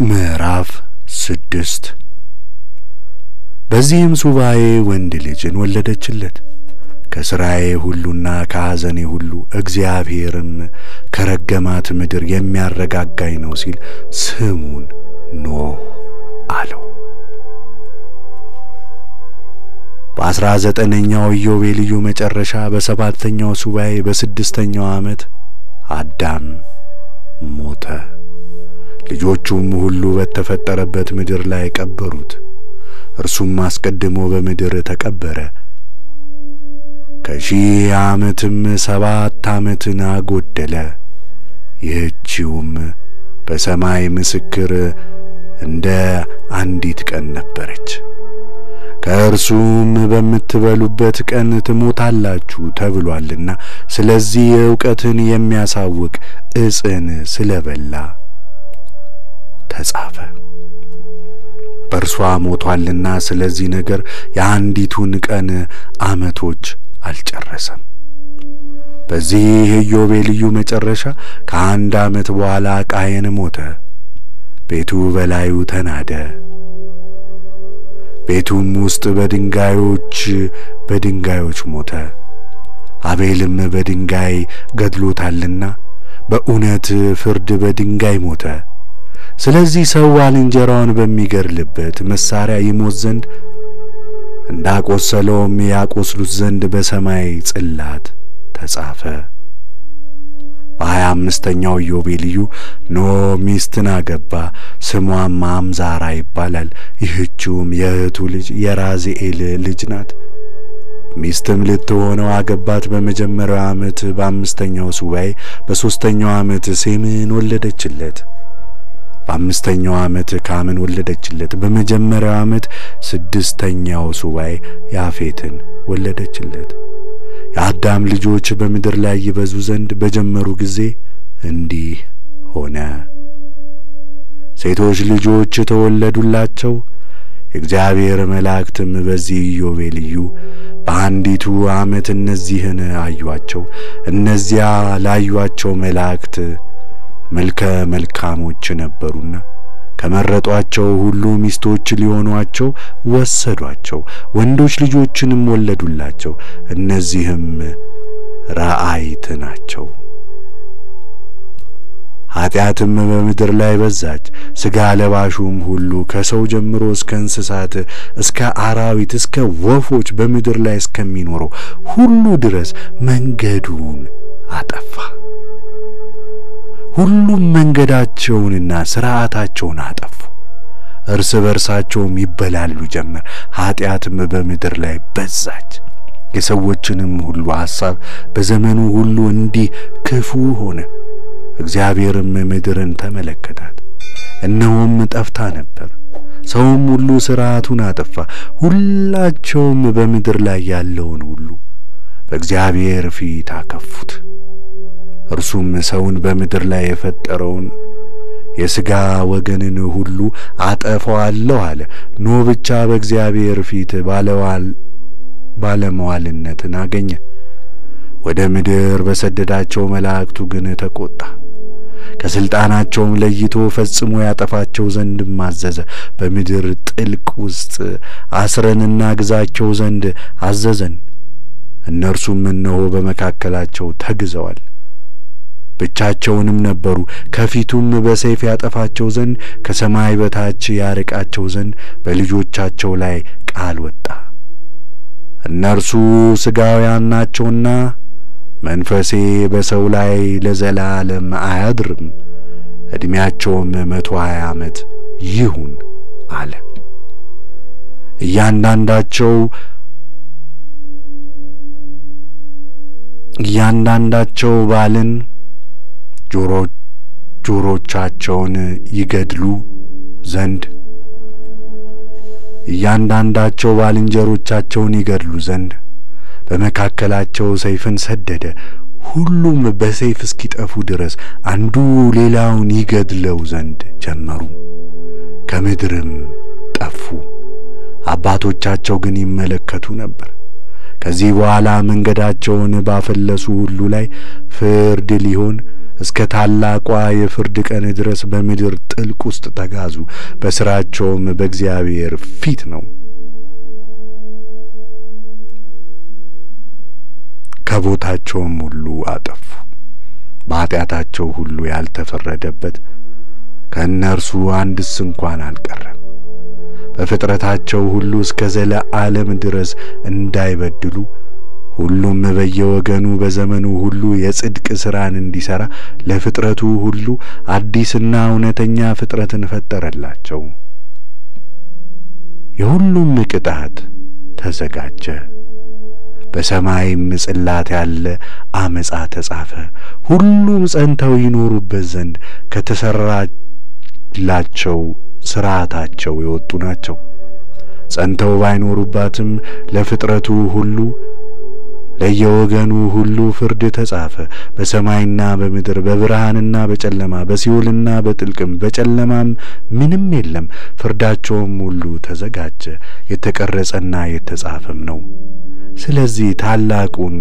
ምዕራፍ 6 በዚህም ሱባኤ ወንድ ልጅን ወለደችለት። ከስራዬ ሁሉና ከሐዘኔ ሁሉ እግዚአብሔርም ከረገማት ምድር የሚያረጋጋኝ ነው ሲል ስሙን ኖህ አለው። በ19ኛው ኢዮቤልዩ መጨረሻ በ7ኛው ሱባኤ በ6ኛው ዓመት አዳም ሞተ። ልጆቹም ሁሉ በተፈጠረበት ምድር ላይ ቀበሩት። እርሱም አስቀድሞ በምድር ተቀበረ። ከሺህ ዓመትም 7 ዓመትን አጎደለ። ይህችውም በሰማይ ምስክር እንደ አንዲት ቀን ነበረች። ከእርሱም በምትበሉበት ቀን ትሞታላችሁ ተብሏልና፣ ስለዚህ ዕውቀትን የሚያሳውቅ ዕፅን ስለበላ ተጻፈ። በእርሷ ሞቷልና ስለዚህ ነገር የአንዲቱን ቀን ዓመቶች አልጨረሰም። በዚህ ኢዮቤልዩ መጨረሻ ከ1 ዓመት በኋላ ቃየን ሞተ። ቤቱ በላዩ ተናደ። ቤቱም ውስጥ በድንጋዮች ሞተ። አቤልም በድንጋይ ገድሎታልና በእውነት ፍርድ በድንጋይ ሞተ። ስለዚህ ሰው ባልንጀራውን በሚገድልበት መሳሪያ ይሞት ዘንድ እንዳቆሰለውም ያቆስሉት ዘንድ በሰማይ ጽላት ተጻፈ። በ25ኛው ኢዮቤልዩ ኖህ ሚስትን አገባ። ስሟም አምዛራ ይባላል። ይህችውም የእህቱ ልጅ የራዝኤል ልጅ ናት። ሚስትም ልትሆነው አገባት። በመጀመሪያው ዓመት በ5ኛው ሱባኤ በ3ኛው ዓመት ሴምን ወለደችለት። በ5ኛው ዓመት ካምን ወለደችለት። በመጀመሪያው ዓመት 6ኛው ሱባኤ ያፌትን ወለደችለት። የአዳም ልጆች በምድር ላይ ይበዙ ዘንድ በጀመሩ ጊዜ እንዲህ ሆነ። ሴቶች ልጆች ተወለዱላቸው። የእግዚአብሔር መላእክትም በዚህ ኢዮቤልዩ በአንዲቱ ዓመት እነዚህን አዩአቸው። እነዚያ ላዩአቸው መላእክት መልከ መልካሞች ነበሩና ከመረጧቸው ሁሉ ሚስቶች ሊሆኗቸው ወሰዷቸው። ወንዶች ልጆችንም ወለዱላቸው። እነዚህም ራአይት ናቸው። ኃጢአትም በምድር ላይ በዛች። ሥጋ ለባሹም ሁሉ ከሰው ጀምሮ እስከ እንስሳት፣ እስከ አራዊት፣ እስከ ወፎች በምድር ላይ እስከሚኖረው ሁሉ ድረስ መንገዱን አጠፋ። ሁሉም መንገዳቸውንና ሥርዓታቸውን አጠፉ። እርስ በርሳቸውም ይበላሉ ጀመር። ኃጢአትም በምድር ላይ በዛች። የሰዎችንም ሁሉ ሐሳብ በዘመኑ ሁሉ እንዲህ ክፉ ሆነ። እግዚአብሔርም ምድርን ተመለከታት፣ እነሆም ጠፍታ ነበር። ሰውም ሁሉ ሥርዓቱን አጠፋ። ሁላቸውም በምድር ላይ ያለውን ሁሉ በእግዚአብሔር ፊት አከፉት። እርሱም ሰውን በምድር ላይ የፈጠረውን የሥጋ ወገንን ሁሉ አጠፋዋለሁ አለ። ኖህ ብቻ በእግዚአብሔር ፊት ባለመዋልነትን አገኘ። ወደ ምድር በሰደዳቸው መላእክቱ ግን ተቆጣ። ከሥልጣናቸውም ለይቶ ፈጽሞ ያጠፋቸው ዘንድም አዘዘ። በምድር ጥልቅ ውስጥ አስረንና ግዛቸው ዘንድ አዘዘን። እነርሱም እነሆ በመካከላቸው ተግዘዋል። ብቻቸውንም ነበሩ። ከፊቱም በሰይፍ ያጠፋቸው ዘንድ ከሰማይ በታች ያርቃቸው ዘንድ በልጆቻቸው ላይ ቃል ወጣ። እነርሱ ሥጋውያን ናቸውና መንፈሴ በሰው ላይ ለዘላለም አያድርም፣ ዕድሜያቸውም 120 ዓመት ይሁን አለ። እያንዳንዳቸው ባልን ጆሮቻቸውን ይገድሉ ዘንድ እያንዳንዳቸው ባልንጀሮቻቸውን ይገድሉ ዘንድ በመካከላቸው ሰይፍን ሰደደ። ሁሉም በሰይፍ እስኪጠፉ ድረስ አንዱ ሌላውን ይገድለው ዘንድ ጀመሩ። ከምድርም ጠፉ። አባቶቻቸው ግን ይመለከቱ ነበር። ከዚህ በኋላ መንገዳቸውን ባፈለሱ ሁሉ ላይ ፍርድ ሊሆን እስከ ታላቋ የፍርድ ቀን ድረስ በምድር ጥልቅ ውስጥ ተጋዙ። በስራቸውም በእግዚአብሔር ፊት ነው። ከቦታቸውም ሁሉ አጠፉ። በኃጢአታቸው ሁሉ ያልተፈረደበት ከእነርሱ አንድስ እንኳን አልቀረም። በፍጥረታቸው ሁሉ እስከ ዘለዓለም ድረስ እንዳይበድሉ ሁሉም በየወገኑ በዘመኑ ሁሉ የጽድቅ ሥራን እንዲሠራ ለፍጥረቱ ሁሉ አዲስና እውነተኛ ፍጥረትን ፈጠረላቸው። የሁሉም ቅጣት ተዘጋጀ። በሰማይም ጽላት ያለ አመጻ ተጻፈ። ሁሉም ጸንተው ይኖሩበት ዘንድ ከተሰራላቸው ሥርዓታቸው የወጡ ናቸው። ጸንተው ባይኖሩባትም ለፍጥረቱ ሁሉ ለየወገኑ ሁሉ ፍርድ ተጻፈ። በሰማይና በምድር በብርሃንና በጨለማ በሲኦልና በጥልቅም በጨለማም ምንም የለም። ፍርዳቸውም ሁሉ ተዘጋጀ፣ የተቀረጸና የተጻፈም ነው። ስለዚህ ታላቁን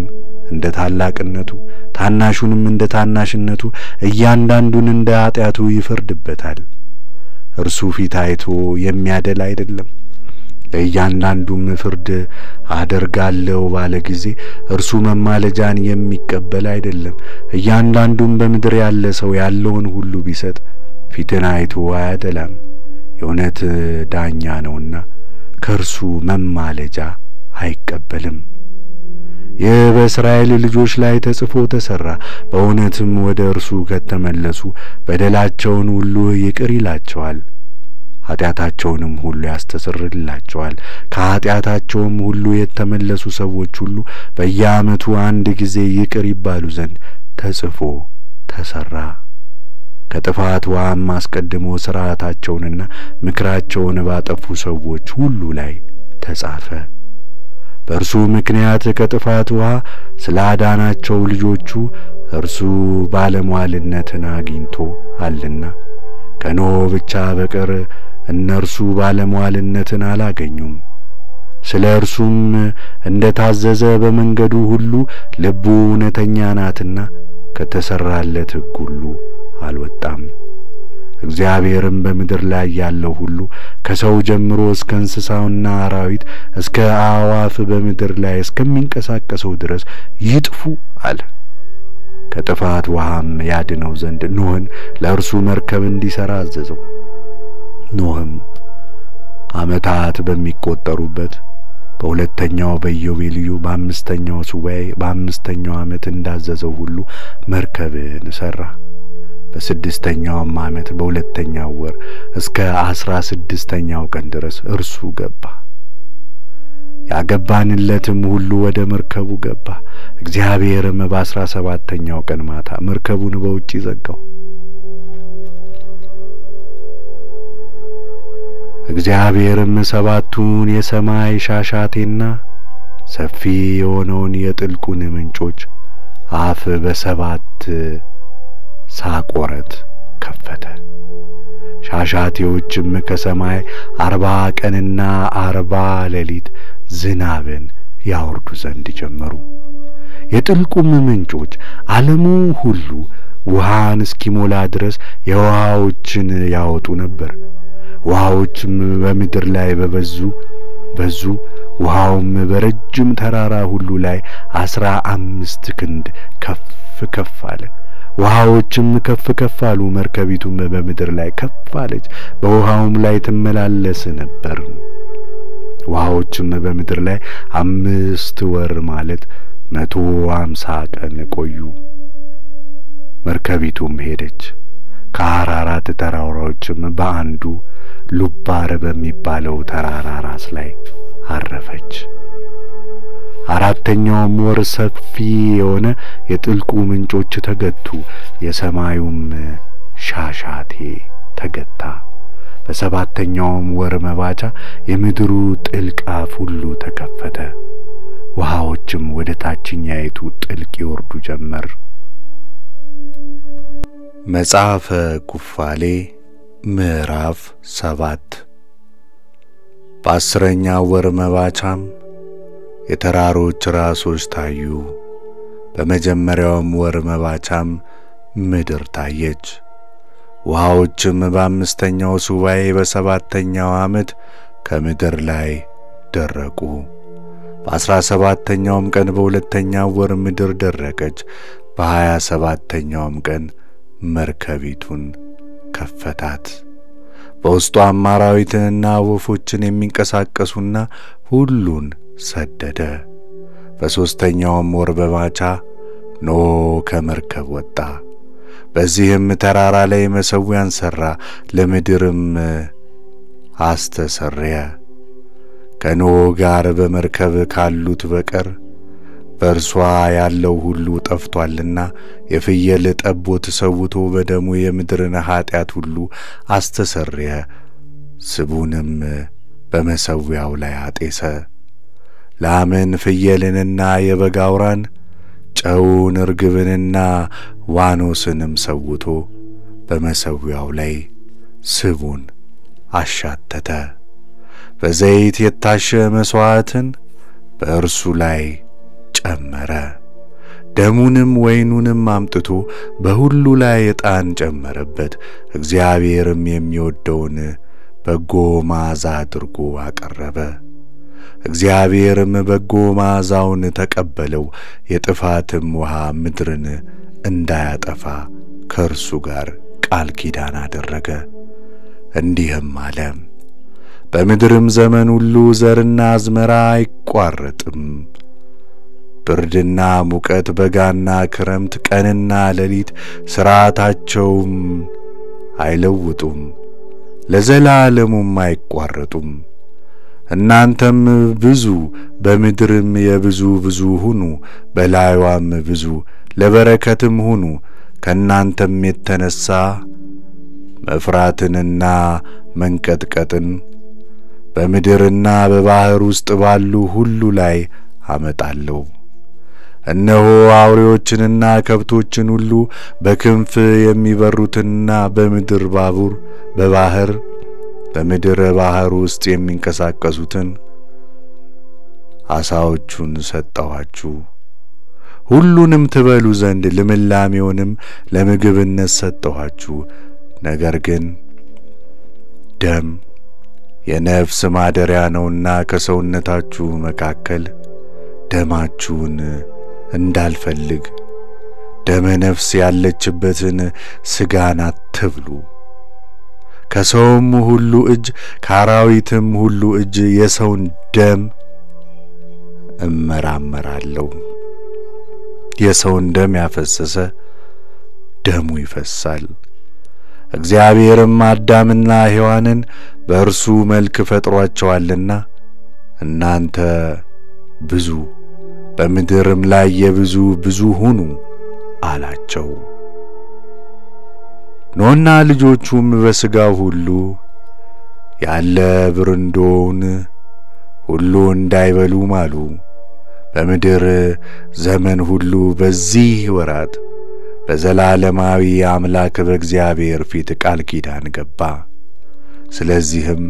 እንደ ታላቅነቱ ታናሹንም እንደ ታናሽነቱ እያንዳንዱን እንደ ኃጢአቱ ይፈርድበታል። እርሱ ፊት አይቶ የሚያደላ አይደለም። ለእያንዳንዱም ፍርድ አደርጋለሁ ባለ ጊዜ እርሱ መማለጃን የሚቀበል አይደለም። እያንዳንዱም በምድር ያለ ሰው ያለውን ሁሉ ቢሰጥ ፊትን አይቶ አያደላም። የእውነት ዳኛ ነውና ከእርሱ መማለጃ አይቀበልም። ይህ በእስራኤል ልጆች ላይ ተጽፎ ተሰራ። በእውነትም ወደ እርሱ ከተመለሱ በደላቸውን ሁሉ ይቅር ይላቸዋል፣ ኃጢአታቸውንም ሁሉ ያስተሰርይላቸዋል። ከኃጢአታቸውም ሁሉ የተመለሱ ሰዎች ሁሉ በየዓመቱ አንድ ጊዜ ይቅር ይባሉ ዘንድ ተጽፎ ተሰራ። ከጥፋት ውሃም አስቀድሞ ሥርዓታቸውንና ምክራቸውን ባጠፉ ሰዎች ሁሉ ላይ ተጻፈ። በእርሱ ምክንያት ከጥፋት ውሃ ስላዳናቸው ልጆቹ እርሱ ባለሟልነትን አግኝቶአልና። ከኖህ ብቻ በቀር እነርሱ ባለሟልነትን አላገኙም። ስለ እርሱም እንደ ታዘዘ በመንገዱ ሁሉ ልቡ እውነተኛ ናትና ከተሰራለት ሕግ ሁሉ አልወጣም። እግዚአብሔርም በምድር ላይ ያለው ሁሉ ከሰው ጀምሮ እስከ እንስሳውና አራዊት እስከ አዕዋፍ በምድር ላይ እስከሚንቀሳቀሰው ድረስ ይጥፉ አለ። ከጥፋት ውሃም ያድነው ዘንድ ኖህን ለእርሱ መርከብ እንዲሠራ አዘዘው። ኖህም ዓመታት በሚቆጠሩበት በሁለተኛው በኢዮቤልዩ በአምስተኛው ሱባዔ በአምስተኛው ዓመት እንዳዘዘው ሁሉ መርከብን ሠራ። በስድስተኛውም ዓመት በሁለተኛው ወር እስከ 16ኛው ቀን ድረስ እርሱ ገባ። ያገባንለትም ሁሉ ወደ መርከቡ ገባ። እግዚአብሔርም በ17ኛው ቀን ማታ መርከቡን በውጪ ዘጋው። እግዚአብሔርም ሰባቱን የሰማይ ሻሻቴና ሰፊ የሆነውን የጥልቁን ምንጮች አፍ በሰባት ሳቆረት ከፈተ። ሻሻቴዎችም ከሰማይ 40 ቀንና 40 ሌሊት ዝናብን ያወርዱ ዘንድ ጀመሩ። የጥልቁም ምንጮች ዓለሙ ሁሉ ውሃን እስኪሞላ ድረስ የውሃዎችን ያወጡ ነበር። ውሃዎችም በምድር ላይ በዙ። ውሃውም በረጅም ተራራ ሁሉ ላይ 15 ክንድ ከፍ አለ። ውሃዎችም ከፍ አሉ። መርከቢቱም በምድር ላይ ከፍ አለች፣ በውሃውም ላይ ትመላለስ ነበር። ውሃዎችም በምድር ላይ 5 ወር ማለት 150 ቀን ቆዩ። መርከቢቱም ሄደች። ከአራራት ተራራዎችም በአንዱ ሉባር በሚባለው ተራራ ራስ ላይ አረፈች። አራተኛውም ወር ሰፊ የሆነ የጥልቁ ምንጮች ተገቱ፣ የሰማዩም ሻሻቴ ተገታ። በሰባተኛውም ወር መባቻ የምድሩ ጥልቅ አፍ ሁሉ ተከፈተ። ውሃዎችም ወደ ታችኛይቱ ጥልቅ ይወርዱ ጀመር። መጽሐፈ ኩፋሌ ምዕራፍ 7 በ10ኛው ወር መባቻም የተራሮች ራሶች ታዩ። በመጀመሪያውም ወር መባቻም ምድር ታየች። ውሃዎችም በአምስተኛው ሱባኤ በሰባተኛው ዓመት ከምድር ላይ ደረቁ። በ17ኛውም ቀን በሁለተኛው ወር ምድር ደረቀች። በ27ኛውም ቀን መርከቢቱን ከፈታት። በውስጧም አራዊትንና ወፎችን የሚንቀሳቀሱና ሁሉን ሰደደ። በሦስተኛውም ወር በማቻ ኖኅ ከመርከብ ወጣ። በዚህም ተራራ ላይ መሠዊያን ሠራ፣ ለምድርም አስተሰረየ። ከኖኅ ጋር በመርከብ ካሉት በቀር በእርሷ ያለው ሁሉ ጠፍቶአልና የፍየል ጠቦት ሰውቶ በደሙ የምድርን ኃጢአት ሁሉ አስተሰረየ። ስቡንም በመሠዊያው ላይ አጤሰ። ላምን ፍየልንና የበግ አውራን ጨውን ርግብንና ዋኖስንም ሰውቶ በመሠዊያው ላይ ስቡን አሻተተ። በዘይት የታሸ መሥዋዕትን በእርሱ ላይ ጨመረ። ደሙንም ወይኑንም አምጥቶ በሁሉ ላይ ዕጣን ጨመረበት። እግዚአብሔርም የሚወደውን በጎ መዓዛ አድርጎ አቀረበ። እግዚአብሔርም በጎ መዓዛውን ተቀበለው። የጥፋትም ውሃ ምድርን እንዳያጠፋ ከእርሱ ጋር ቃል ኪዳን አደረገ። እንዲህም አለ፣ በምድርም ዘመን ሁሉ ዘርና አዝመራ አይቋረጥም። ብርድና ሙቀት፣ በጋና ክረምት፣ ቀንና ሌሊት ሥርዓታቸውም አይለውጡም፣ ለዘላለሙም አይቋረጡም። እናንተም ብዙ፣ በምድርም የብዙ ብዙ ሁኑ፣ በላይዋም ብዙ፣ ለበረከትም ሁኑ። ከእናንተም የተነሣ መፍራትንና መንቀጥቀጥን በምድርና በባሕር ውስጥ ባሉ ሁሉ ላይ አመጣለሁ። እነሆ አውሬዎችንና ከብቶችን ሁሉ፣ በክንፍ የሚበሩትንና በምድር ባቡር፣ በምድር ባሕር ውስጥ የሚንቀሳቀሱትን ዓሣዎቹን ሰጠኋችሁ። ሁሉንም ትበሉ ዘንድ ልምላሜውንም ለምግብነት ሰጠኋችሁ። ነገር ግን ደም የነፍስ ማደሪያ ነውና ከሰውነታችሁ መካከል ደማችሁን እንዳልፈልግ ደመ ነፍስ ያለችበትን ሥጋን አትብሉ። ከሰውም ሁሉ እጅ ከአራዊትም ሁሉ እጅ የሰውን ደም እመራመራለሁ። የሰውን ደም ያፈሰሰ ደሙ ይፈሳል። እግዚአብሔርም አዳምና ሔዋንን በእርሱ መልክ ፈጥሯቸዋልና እናንተ ብዙ፣ በምድርም ላይ የብዙ ብዙ ሁኑ አላቸው። ኖኅና ልጆቹም በሥጋው ሁሉ ያለ ብርንዶውን ሁሉ እንዳይበሉ ማሉ። በምድር ዘመን ሁሉ በዚህ ወራት በዘላለማዊ አምላክ በእግዚአብሔር ፊት ቃል ኪዳን ገባ። ስለዚህም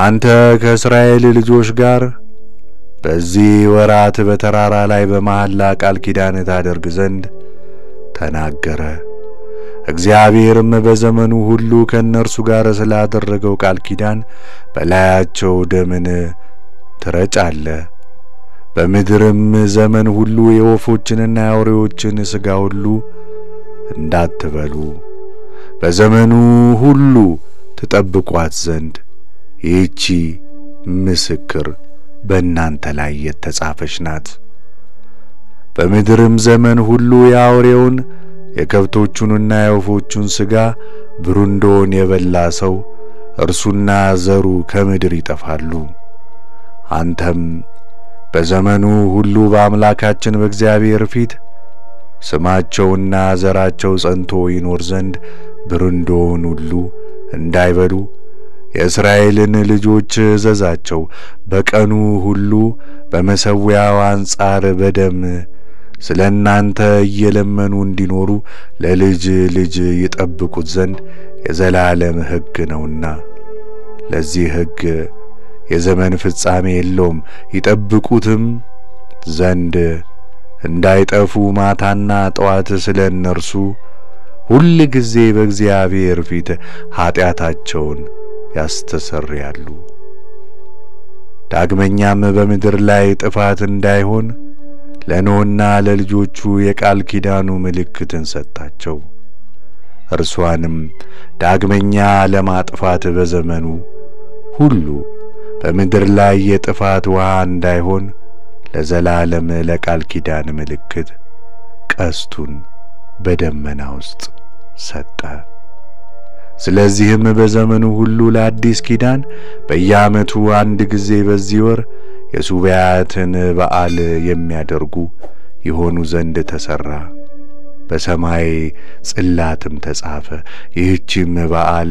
አንተ ከእስራኤል ልጆች ጋር በዚህ ወራት በተራራ ላይ በመሐላ ቃል ኪዳን ታደርግ ዘንድ ተናገረ። እግዚአብሔርም በዘመኑ ሁሉ ከእነርሱ ጋር ስላደረገው ቃል ኪዳን በላያቸው ደምን ትረጫለህ። በምድርም ዘመን ሁሉ የወፎችንና የአውሬዎችን ሥጋ ሁሉ እንዳትበሉ በዘመኑ ሁሉ ትጠብቋት ዘንድ ይህች ምስክር በእናንተ ላይ የተጻፈች ናት። በምድርም ዘመን ሁሉ የአውሬውን የከብቶቹንና የወፎቹን ሥጋ ብሩንዶን የበላ ሰው እርሱና ዘሩ ከምድር ይጠፋሉ። አንተም በዘመኑ ሁሉ በአምላካችን በእግዚአብሔር ፊት ስማቸውና ዘራቸው ጸንቶ ይኖር ዘንድ ብሩንዶውን ሁሉ እንዳይበሉ የእስራኤልን ልጆች እዘዛቸው። በቀኑ ሁሉ በመሠዊያው አንጻር በደም ስለ እናንተ እየለመኑ እንዲኖሩ ለልጅ ልጅ ይጠብቁት ዘንድ የዘላለም ሕግ ነውና። ለዚህ ሕግ የዘመን ፍጻሜ የለውም። ይጠብቁትም ዘንድ እንዳይጠፉ ማታና ጠዋት ስለ እነርሱ ሁል ጊዜ በእግዚአብሔር ፊት ኃጢአታቸውን ያስተሰርያሉ። ዳግመኛም በምድር ላይ ጥፋት እንዳይሆን ለኖህና ለልጆቹ የቃል ኪዳኑ ምልክትን ሰጣቸው። እርሷንም ዳግመኛ ለማጥፋት በዘመኑ ሁሉ በምድር ላይ የጥፋት ውሃ እንዳይሆን ለዘላለም ለቃል ኪዳን ምልክት ቀስቱን በደመና ውስጥ ሰጠ። ስለዚህም በዘመኑ ሁሉ ለአዲስ ኪዳን በየዓመቱ አንድ ጊዜ በዚህ ወር የሱባዔትን በዓል የሚያደርጉ ይሆኑ ዘንድ ተሰራ። በሰማይ ጽላትም ተጻፈ። ይህችም በዓል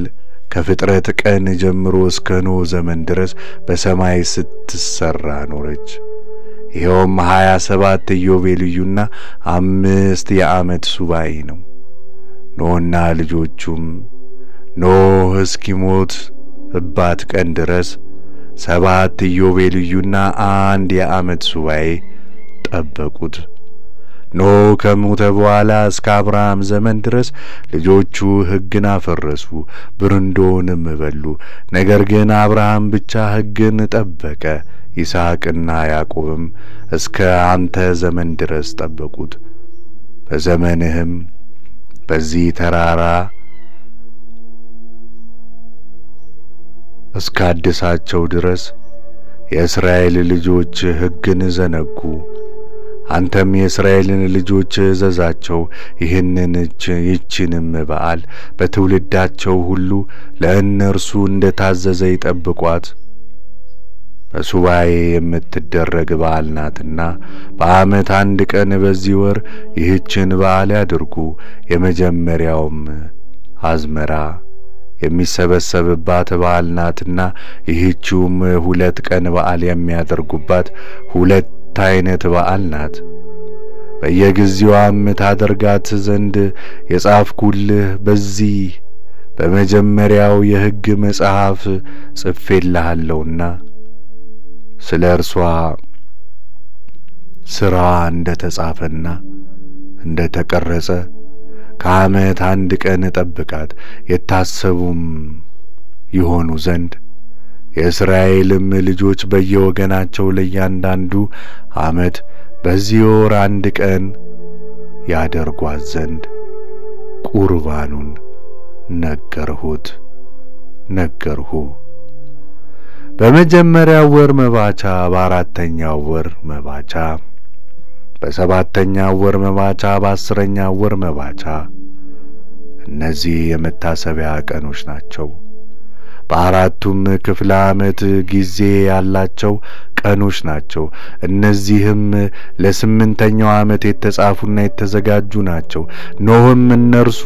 ከፍጥረት ቀን ጀምሮ እስከ ኖህ ዘመን ድረስ በሰማይ ስትሰራ ኖረች። ይኸውም 27 ኢዮቤልዩና 5 የዓመት ሱባዔ ነው። ኖህና ልጆቹም ኖህ እስኪሞትባት ቀን ድረስ 7 ኢዮቤልዩና 1 የዓመት ሱባዔ ጠበቁት። ኖህ ከሞተ በኋላ እስከ አብርሃም ዘመን ድረስ ልጆቹ ሕግን አፈረሱ፣ ብርንዶንም በሉ። ነገር ግን አብርሃም ብቻ ሕግን ጠበቀ። ይስሐቅና ያዕቆብም እስከ አንተ ዘመን ድረስ ጠበቁት። በዘመንህም በዚህ ተራራ እስካድሳቸው ድረስ የእስራኤል ልጆች ሕግን ዘነጉ። አንተም የእስራኤልን ልጆች እዘዛቸው፣ ይህችንም በዓል በትውልዳቸው ሁሉ ለእነርሱ እንደታዘዘ ይጠብቋት። በሱባዔ የምትደረግ በዓል ናትና በዓመት አንድ ቀን በዚህ ወር ይህችን በዓል ያድርጉ። የመጀመሪያውም አዝመራ የሚሰበሰብባት በዓል ናትና ይህችውም 2 ቀን በዓል የሚያደርጉባት 2 አይነት በዓል ናት። በየጊዜዋም ታደርጋት ዘንድ የጻፍኩልህ በዚህ በመጀመሪያው የሕግ መጽሐፍ ጽፌልሃለሁና ስለ እርሷ ሥራዋ እንደ ተጻፈና እንደ ተቀረጸ ከዓመት አንድ ቀን ጠብቃት። የታሰቡም ይሆኑ ዘንድ የእስራኤልም ልጆች በየወገናቸው ለእያንዳንዱ ዓመት በዚህ ወር አንድ ቀን ያደርጓት ዘንድ ቁርባኑን ነገርሁ። በመጀመሪያው ወር መባቻ፣ በአራተኛው ወር መባቻ፣ በሰባተኛው ወር መባቻ፣ በ10ኛው ወር መባቻ። እነዚህ የመታሰቢያ ቀኖች ናቸው። በአራቱም ክፍለ ዓመት ጊዜ ያላቸው ቀኖች ናቸው። እነዚህም ለ8ኛው ዓመት የተጻፉና የተዘጋጁ ናቸው። ኖህም እነርሱ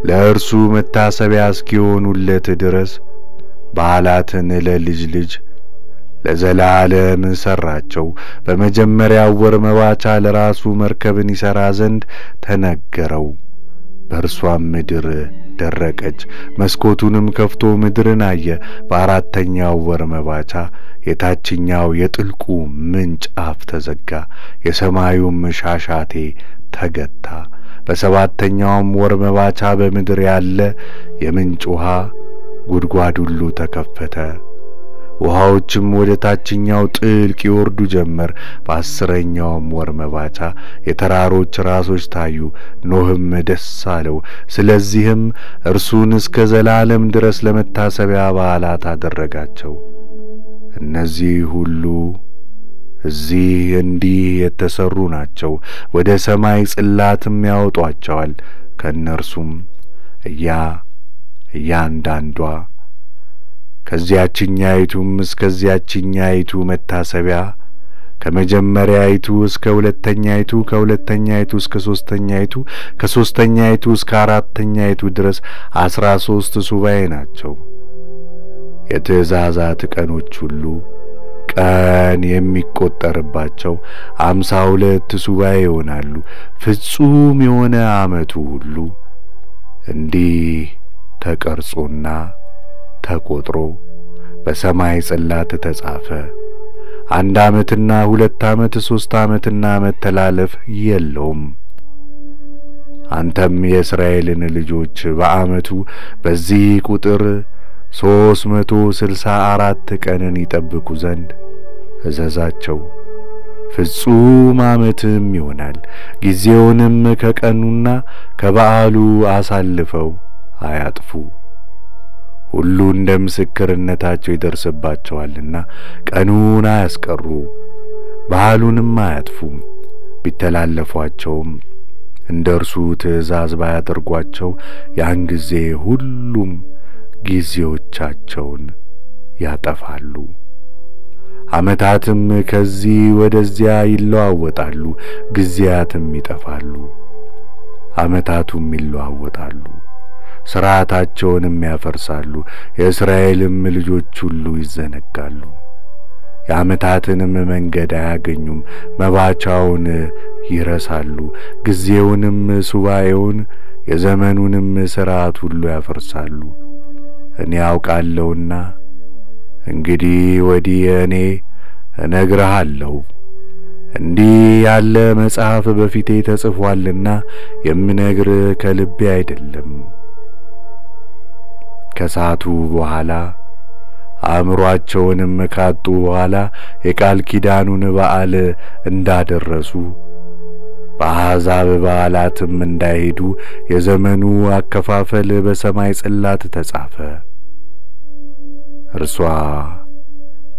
ለእርሱ መታሰቢያ እስኪሆኑለት ድረስ በዓላትን ለልጅ ልጅ ለዘላለም ሠራቸው። በመጀመሪያው ወር መባቻ ለራሱ መርከብን ይሠራ ዘንድ ተነገረው። በእርሷም ምድር ደረቀች። መስኮቱንም ከፍቶ ምድርን አየ። በአራተኛው ወር መባቻ የታችኛው የጥልቁ ምንጭ አፍ ተዘጋ፣ የሰማዩም ሻሻቴ ተገታ። በሰባተኛውም ወር መባቻ በምድር ያለ የምንጭ ውሃ ጉድጓድ ሁሉ ተከፈተ። ውሃዎችም ወደ ታችኛው ጥልቅ ይወርዱ ጀመር። በ10ኛውም ወር መባቻ የተራሮች ራሶች ታዩ። ኖህም ደስ አለው። ስለዚህም እርሱን እስከ ዘላለም ድረስ ለመታሰቢያ በዓላት አደረጋቸው። እነዚህ ሁሉ እዚህ እንዲህ የተሰሩ ናቸው። ወደ ሰማይ ጽላትም ያወጧቸዋል። ከእነርሱም እያንዳንዷ ከዚያችኛይቱም እስከዚያችኛይቱ መታሰቢያ ከመጀመሪያይቱ እስከ ሁለተኛይቱ፣ ከሁለተኛይቱ እስከ ሶስተኛይቱ፣ ከሶስተኛይቱ እስከ አራተኛይቱ ድረስ 13 ሱባዔ ናቸው። የትእዛዛት ቀኖች ሁሉ ቀን የሚቆጠርባቸው 52 ሱባዔ ይሆናሉ። ፍጹም የሆነ ዓመቱ ሁሉ እንዲህ ተቀርጾና ተቆጥሮ በሰማይ ጽላት ተጻፈ። 1 ዓመትና 2 ዓመት 3 ዓመትና መተላለፍ የለውም። አንተም የእስራኤልን ልጆች በዓመቱ በዚህ ቁጥር 364 ቀንን ይጠብቁ ዘንድ እዘዛቸው። ፍጹም ዓመትም ይሆናል። ጊዜውንም ከቀኑና ከበዓሉ አሳልፈው አያጥፉ። ሁሉ እንደ ምስክርነታቸው ይደርስባቸዋልና ቀኑን አያስቀሩ፣ በዓሉንም አያጥፉም። ቢተላለፏቸውም እንደ እርሱ ትእዛዝ ባያደርጓቸው ያን ጊዜ ሁሉም ጊዜዎቻቸውን ያጠፋሉ። ዓመታትም ከዚህ ወደዚያ ይለዋወጣሉ፣ ጊዜያትም ይጠፋሉ። ዓመታቱም ይለዋወጣሉ፣ ሥርዓታቸውንም ያፈርሳሉ። የእስራኤልም ልጆች ሁሉ ይዘነጋሉ፣ የዓመታትንም መንገድ አያገኙም። መባቻውን ይረሳሉ፣ ጊዜውንም ሱባኤውን የዘመኑንም ሥርዓት ሁሉ ያፈርሳሉ። እኔ አውቃለሁና እንግዲህ ወዲህ እኔ እነግርሃለሁ። እንዲህ ያለ መጽሐፍ በፊቴ ተጽፏልና የምነግርህ ከልቤ አይደለም። ከሳቱ በኋላ አእምሮአቸውንም ካጡ በኋላ የቃል ኪዳኑን በዓል እንዳደረሱ በአሕዛብ በዓላትም እንዳይሄዱ የዘመኑ አከፋፈል በሰማይ ጽላት ተጻፈ። እርሷ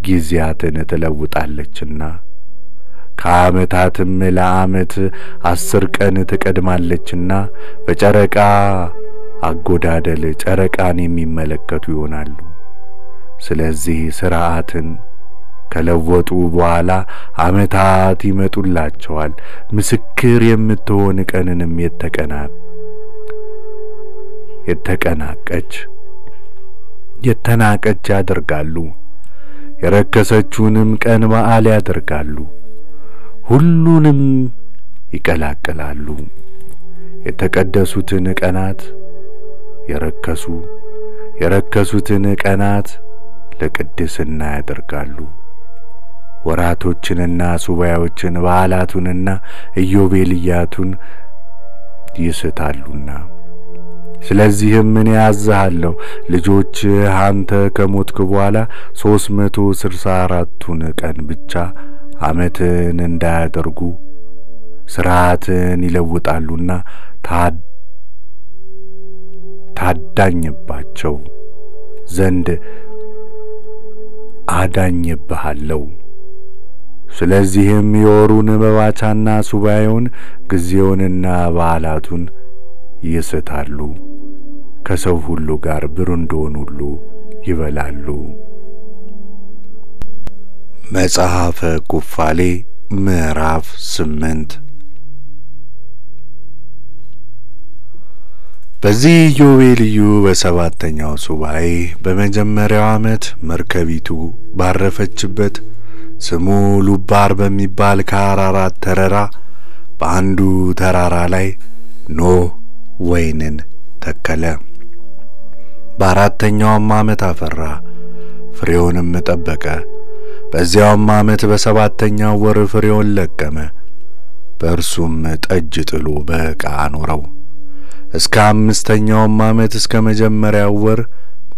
ጊዜያትን ትለውጣለችና ከዓመታትም ለዓመት 10 ቀን ትቀድማለችና በጨረቃ አጎዳደል ጨረቃን የሚመለከቱ ይሆናሉ። ስለዚህ ሥርዓትን ከለወጡ በኋላ ዓመታት ይመጡላቸዋል። ምስክር የምትሆን ቀንንም የተናቀች ያደርጋሉ። የረከሰችውንም ቀን በዓል ያደርጋሉ። ሁሉንም ይቀላቅላሉ። የተቀደሱትን ቀናት የረከሱትን ቀናት ለቅድስና ያደርጋሉ። ወራቶችንና ሱባኤዎችን በዓላቱንና ኢዮቤልያቱን ይስታሉና። ስለዚህም እኔ አዝሃለሁ፣ ልጆች አንተ ከሞትክ በኋላ 364ቱን ቀን ብቻ ዓመትን እንዳያደርጉ ሥርዓትን ይለውጣሉና ታዳኝባቸው ዘንድ አዳኝብሃለሁ። ስለዚህም የወሩን መባቻና ሱባኤውን ጊዜውንና በዓላቱን ይስታሉ። ከሰው ሁሉ ጋር ብሩንዶን ሁሉ ይበላሉ። መጽሐፈ ኩፋሌ ምዕራፍ 8 በዚህ ኢዮቤልዩ በሰባተኛው ሱባኤ በመጀመሪያው ዓመት መርከቢቱ ባረፈችበት ስሙ ሉባር በሚባል ከአራራት ተራራ በአንዱ ተራራ ላይ ኖህ ወይንን ተከለ። በአራተኛውም ዓመት አፈራ፣ ፍሬውንም ጠበቀ። በዚያውም ዓመት በሰባተኛው ወር ፍሬውን ለቀመ። በእርሱም ጠጅ ጥሎ በዕቃ አኖረው። እስከ 5ኛውም ዓመት እስከ መጀመሪያው ወር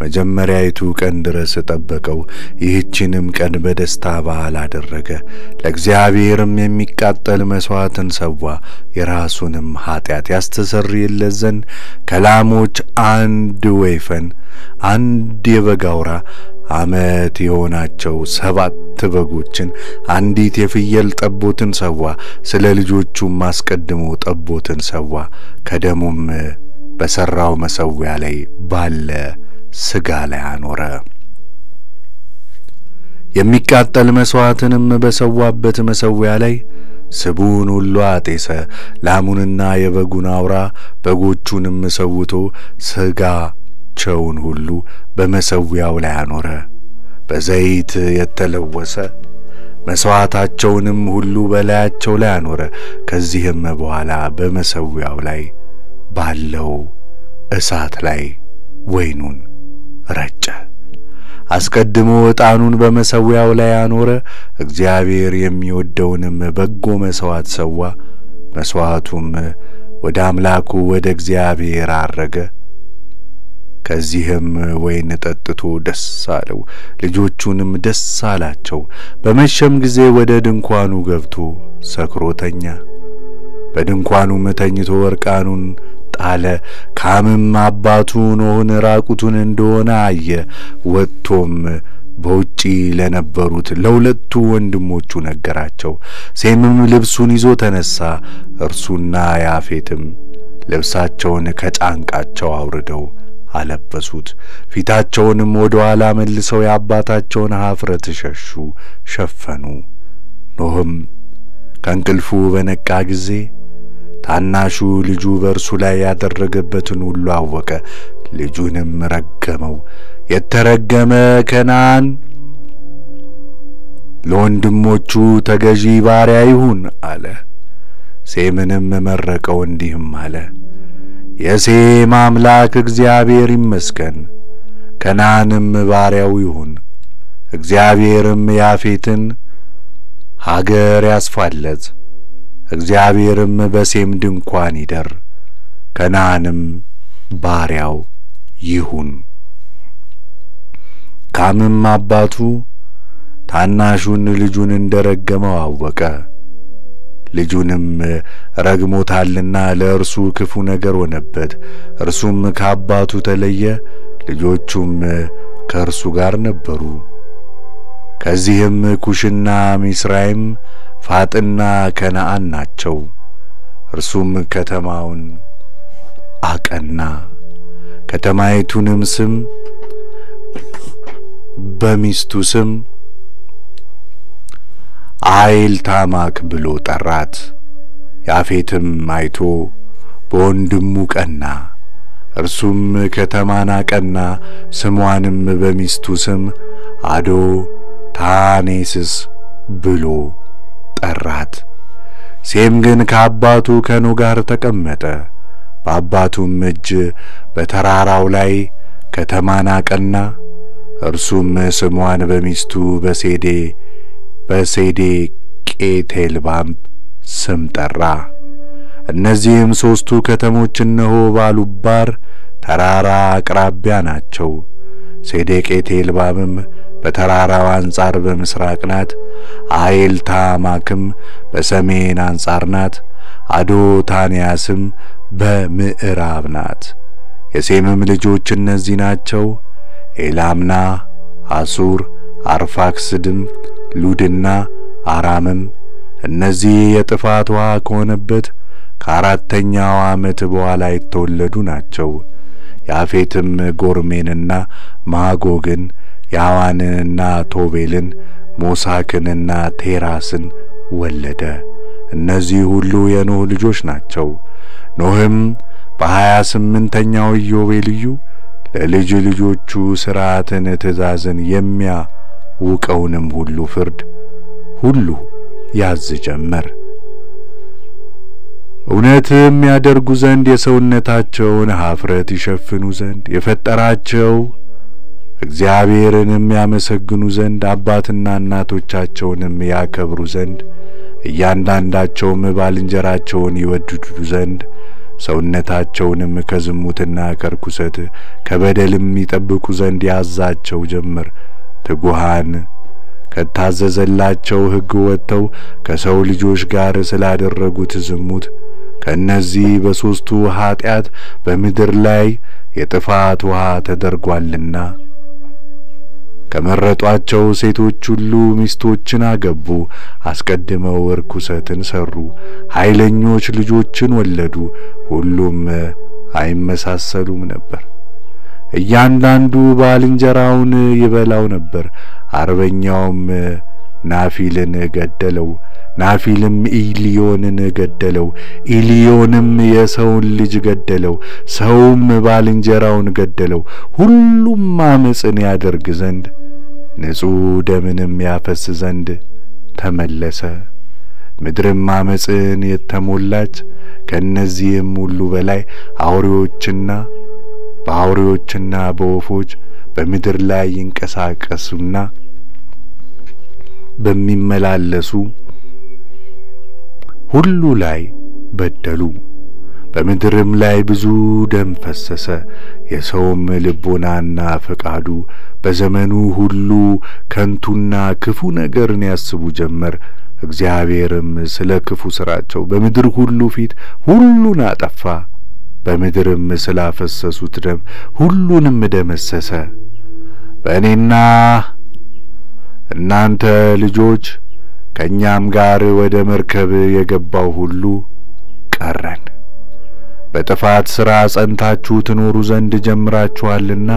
መጀመሪያይቱ ቀን ድረስ ጠበቀው። ይህችንም ቀን በደስታ በዓል አደረገ። ለእግዚአብሔርም የሚቃጠል መሥዋዕትን ሰዋ። የራሱንም ኃጢአት ያስተሰርይለት ዘንድ ከላሞች 1 ወይፈን፣ 1 የበግ አውራ ዓመት የሆናቸው 7 በጎችን፣ 1 የፍየል ጠቦትን ሰዋ። ስለ ልጆቹም አስቀድሞ ጠቦትን ሰዋ። ከደሙም በሠራው መሠዊያ ላይ ባለ ሥጋ ላይ አኖረ። የሚቃጠል መሥዋዕትንም በሰዋበት መሠዊያ ላይ ስቡን ሁሉ አጤሰ። ላሙንና የበጉን አውራ በጎቹንም ሰውቶ ሥጋቸውን ሁሉ በመሠዊያው ላይ አኖረ። በዘይት የተለወሰ መሥዋዕታቸውንም ሁሉ በላያቸው ላይ አኖረ። ከዚህም በኋላ በመሠዊያው ላይ ባለው እሳት ላይ ወይኑን ረጨ። አስቀድሞ ዕጣኑን በመሠዊያው ላይ አኖረ። እግዚአብሔር የሚወደውንም በጎ መሥዋዕት ሰዋ። መሥዋዕቱም ወደ አምላኩ ወደ እግዚአብሔር አረገ። ከዚህም ወይን ጠጥቶ ደስ አለው፣ ልጆቹንም ደስ አላቸው። በመሸም ጊዜ ወደ ድንኳኑ ገብቶ ሰክሮ ተኛ። በድንኳኑም ተኝቶ ዕርቃኑን ጣለ። ካምም አባቱ ኖኅን ራቁቱን እንደሆነ አየ። ወጥቶም በውጪ ለነበሩት ለሁለቱ ወንድሞቹ ነገራቸው። ሴምም ልብሱን ይዞ ተነሳ። እርሱና ያፌትም ልብሳቸውን ከጫንቃቸው አውርደው አለበሱት። ፊታቸውንም ወደ ኋላ መልሰው የአባታቸውን ኀፍረት ሸፈኑ። ኖኅም ከእንቅልፉ በነቃ ጊዜ ታናሹ ልጁ በእርሱ ላይ ያደረገበትን ሁሉ አወቀ። ልጁንም ረገመው። የተረገመ ከነዓን ለወንድሞቹ ተገዢ ባሪያ ይሁን አለ። ሴምንም መረቀው እንዲህም አለ፣ የሴም አምላክ እግዚአብሔር ይመስገን፣ ከነዓንም ባሪያው ይሁን። እግዚአብሔርም ያፌትን ሀገር ያስፋለት። እግዚአብሔርም በሴም ድንኳን ይደር፣ ከነዓንም ባሪያው ይሁን። ካምም አባቱ ታናሹን ልጁን እንደረገመው አወቀ። ልጁንም ረግሞታልና ለእርሱ ክፉ ነገር ሆነበት። እርሱም ከአባቱ ተለየ፣ ልጆቹም ከእርሱ ጋር ነበሩ። ከዚህም ኩሽና ሚስራይም ፋጥና ከነዓን ናቸው። እርሱም ከተማውን አቀና። ከተማይቱንም ስም በሚስቱ ስም አይልታማክ ብሎ ጠራት። ያፌትም አይቶ በወንድሙ ቀና። እርሱም ከተማን አቀና፣ ስሟንም በሚስቱ ስም አዶ ታኔስስ ብሎ ጠራት። ሴም ግን ከአባቱ ከኖኅ ጋር ተቀመጠ። በአባቱም እጅ በተራራው ላይ ከተማን አቀና። እርሱም ስሟን በሚስቱ በሴዴቄቴልባም ስም ጠራ። እነዚህም ሦስቱ ከተሞች እነሆ ባሉባር ተራራ አቅራቢያ ናቸው። ሴዴቄቴልባምም በተራራው አንጻር በምስራቅ ናት። አይልታማክም በሰሜን አንጻር ናት። አዶታንያስም በምዕራብ ናት። የሴምም ልጆች እነዚህ ናቸው፣ ኤላምና፣ አሱር፣ አርፋክስድም፣ ሉድና አራምም። እነዚህ የጥፋት ውሃ ከሆነበት ከአራተኛው ዓመት በኋላ የተወለዱ ናቸው። ያፌትም ጎርሜንና ማጎግን፣ ያዋንንና ቶቤልን፣ ሞሳክንና ቴራስን ወለደ። እነዚህ ሁሉ የኖኅ ልጆች ናቸው። ኖኅም በ28ኛው ኢዮቤልዩ ለልጅ ልጆቹ ሥርዓትን፣ ትእዛዝን የሚያውቀውንም ሁሉ ፍርድ ሁሉ ያዝ ጀመር። እውነትም ያደርጉ ዘንድ የሰውነታቸውን ኀፍረት ይሸፍኑ ዘንድ የፈጠራቸው እግዚአብሔርንም ያመሰግኑ ዘንድ አባትና እናቶቻቸውንም ያከብሩ ዘንድ እያንዳንዳቸውም ባልንጀራቸውን ይወድዱ ዘንድ ሰውነታቸውንም ከዝሙትና ከርኩሰት ከበደልም ይጠብቁ ዘንድ ያዛቸው ጀመር። ትጉሃን ከታዘዘላቸው ሕግ ወጥተው ከሰው ልጆች ጋር ስላደረጉት ዝሙት ከእነዚህ በሦስቱ ኀጢአት በምድር ላይ የጥፋት ውሃ ተደርጓልና ከመረጧቸው ሴቶች ሁሉ ሚስቶችን አገቡ። አስቀድመው ርኩሰትን ሰሩ፣ ኃይለኞች ልጆችን ወለዱ። ሁሉም አይመሳሰሉም ነበር። እያንዳንዱ ባልንጀራውን ይበላው ነበር። አርበኛውም ናፊልን ገደለው፣ ናፊልም ኢልዮንን ገደለው፣ ኢልዮንም የሰውን ልጅ ገደለው፣ ሰውም ባልንጀራውን ገደለው። ሁሉም አመፅን ያደርግ ዘንድ ንጹሕ ደምንም ያፈስ ዘንድ ተመለሰ። ምድርም አመፅን የተሞላች ከእነዚህም ሁሉ በላይ አውሬዎችና በአውሬዎችና በወፎች በምድር ላይ ይንቀሳቀሱና በሚመላለሱ ሁሉ ላይ በደሉ። በምድርም ላይ ብዙ ደም ፈሰሰ። የሰውም ልቦናና ፈቃዱ በዘመኑ ሁሉ ከንቱና ክፉ ነገርን ያስቡ ጀመር። እግዚአብሔርም ስለ ክፉ ሥራቸው በምድር ሁሉ ፊት ሁሉን አጠፋ። በምድርም ስላፈሰሱት ደም ሁሉንም ደመሰሰ። በእኔና እናንተ ልጆች ከእኛም ጋር ወደ መርከብ የገባው ሁሉ ቀረን። በጥፋት ሥራ ጸንታችሁ ትኖሩ ዘንድ ጀምራችኋልና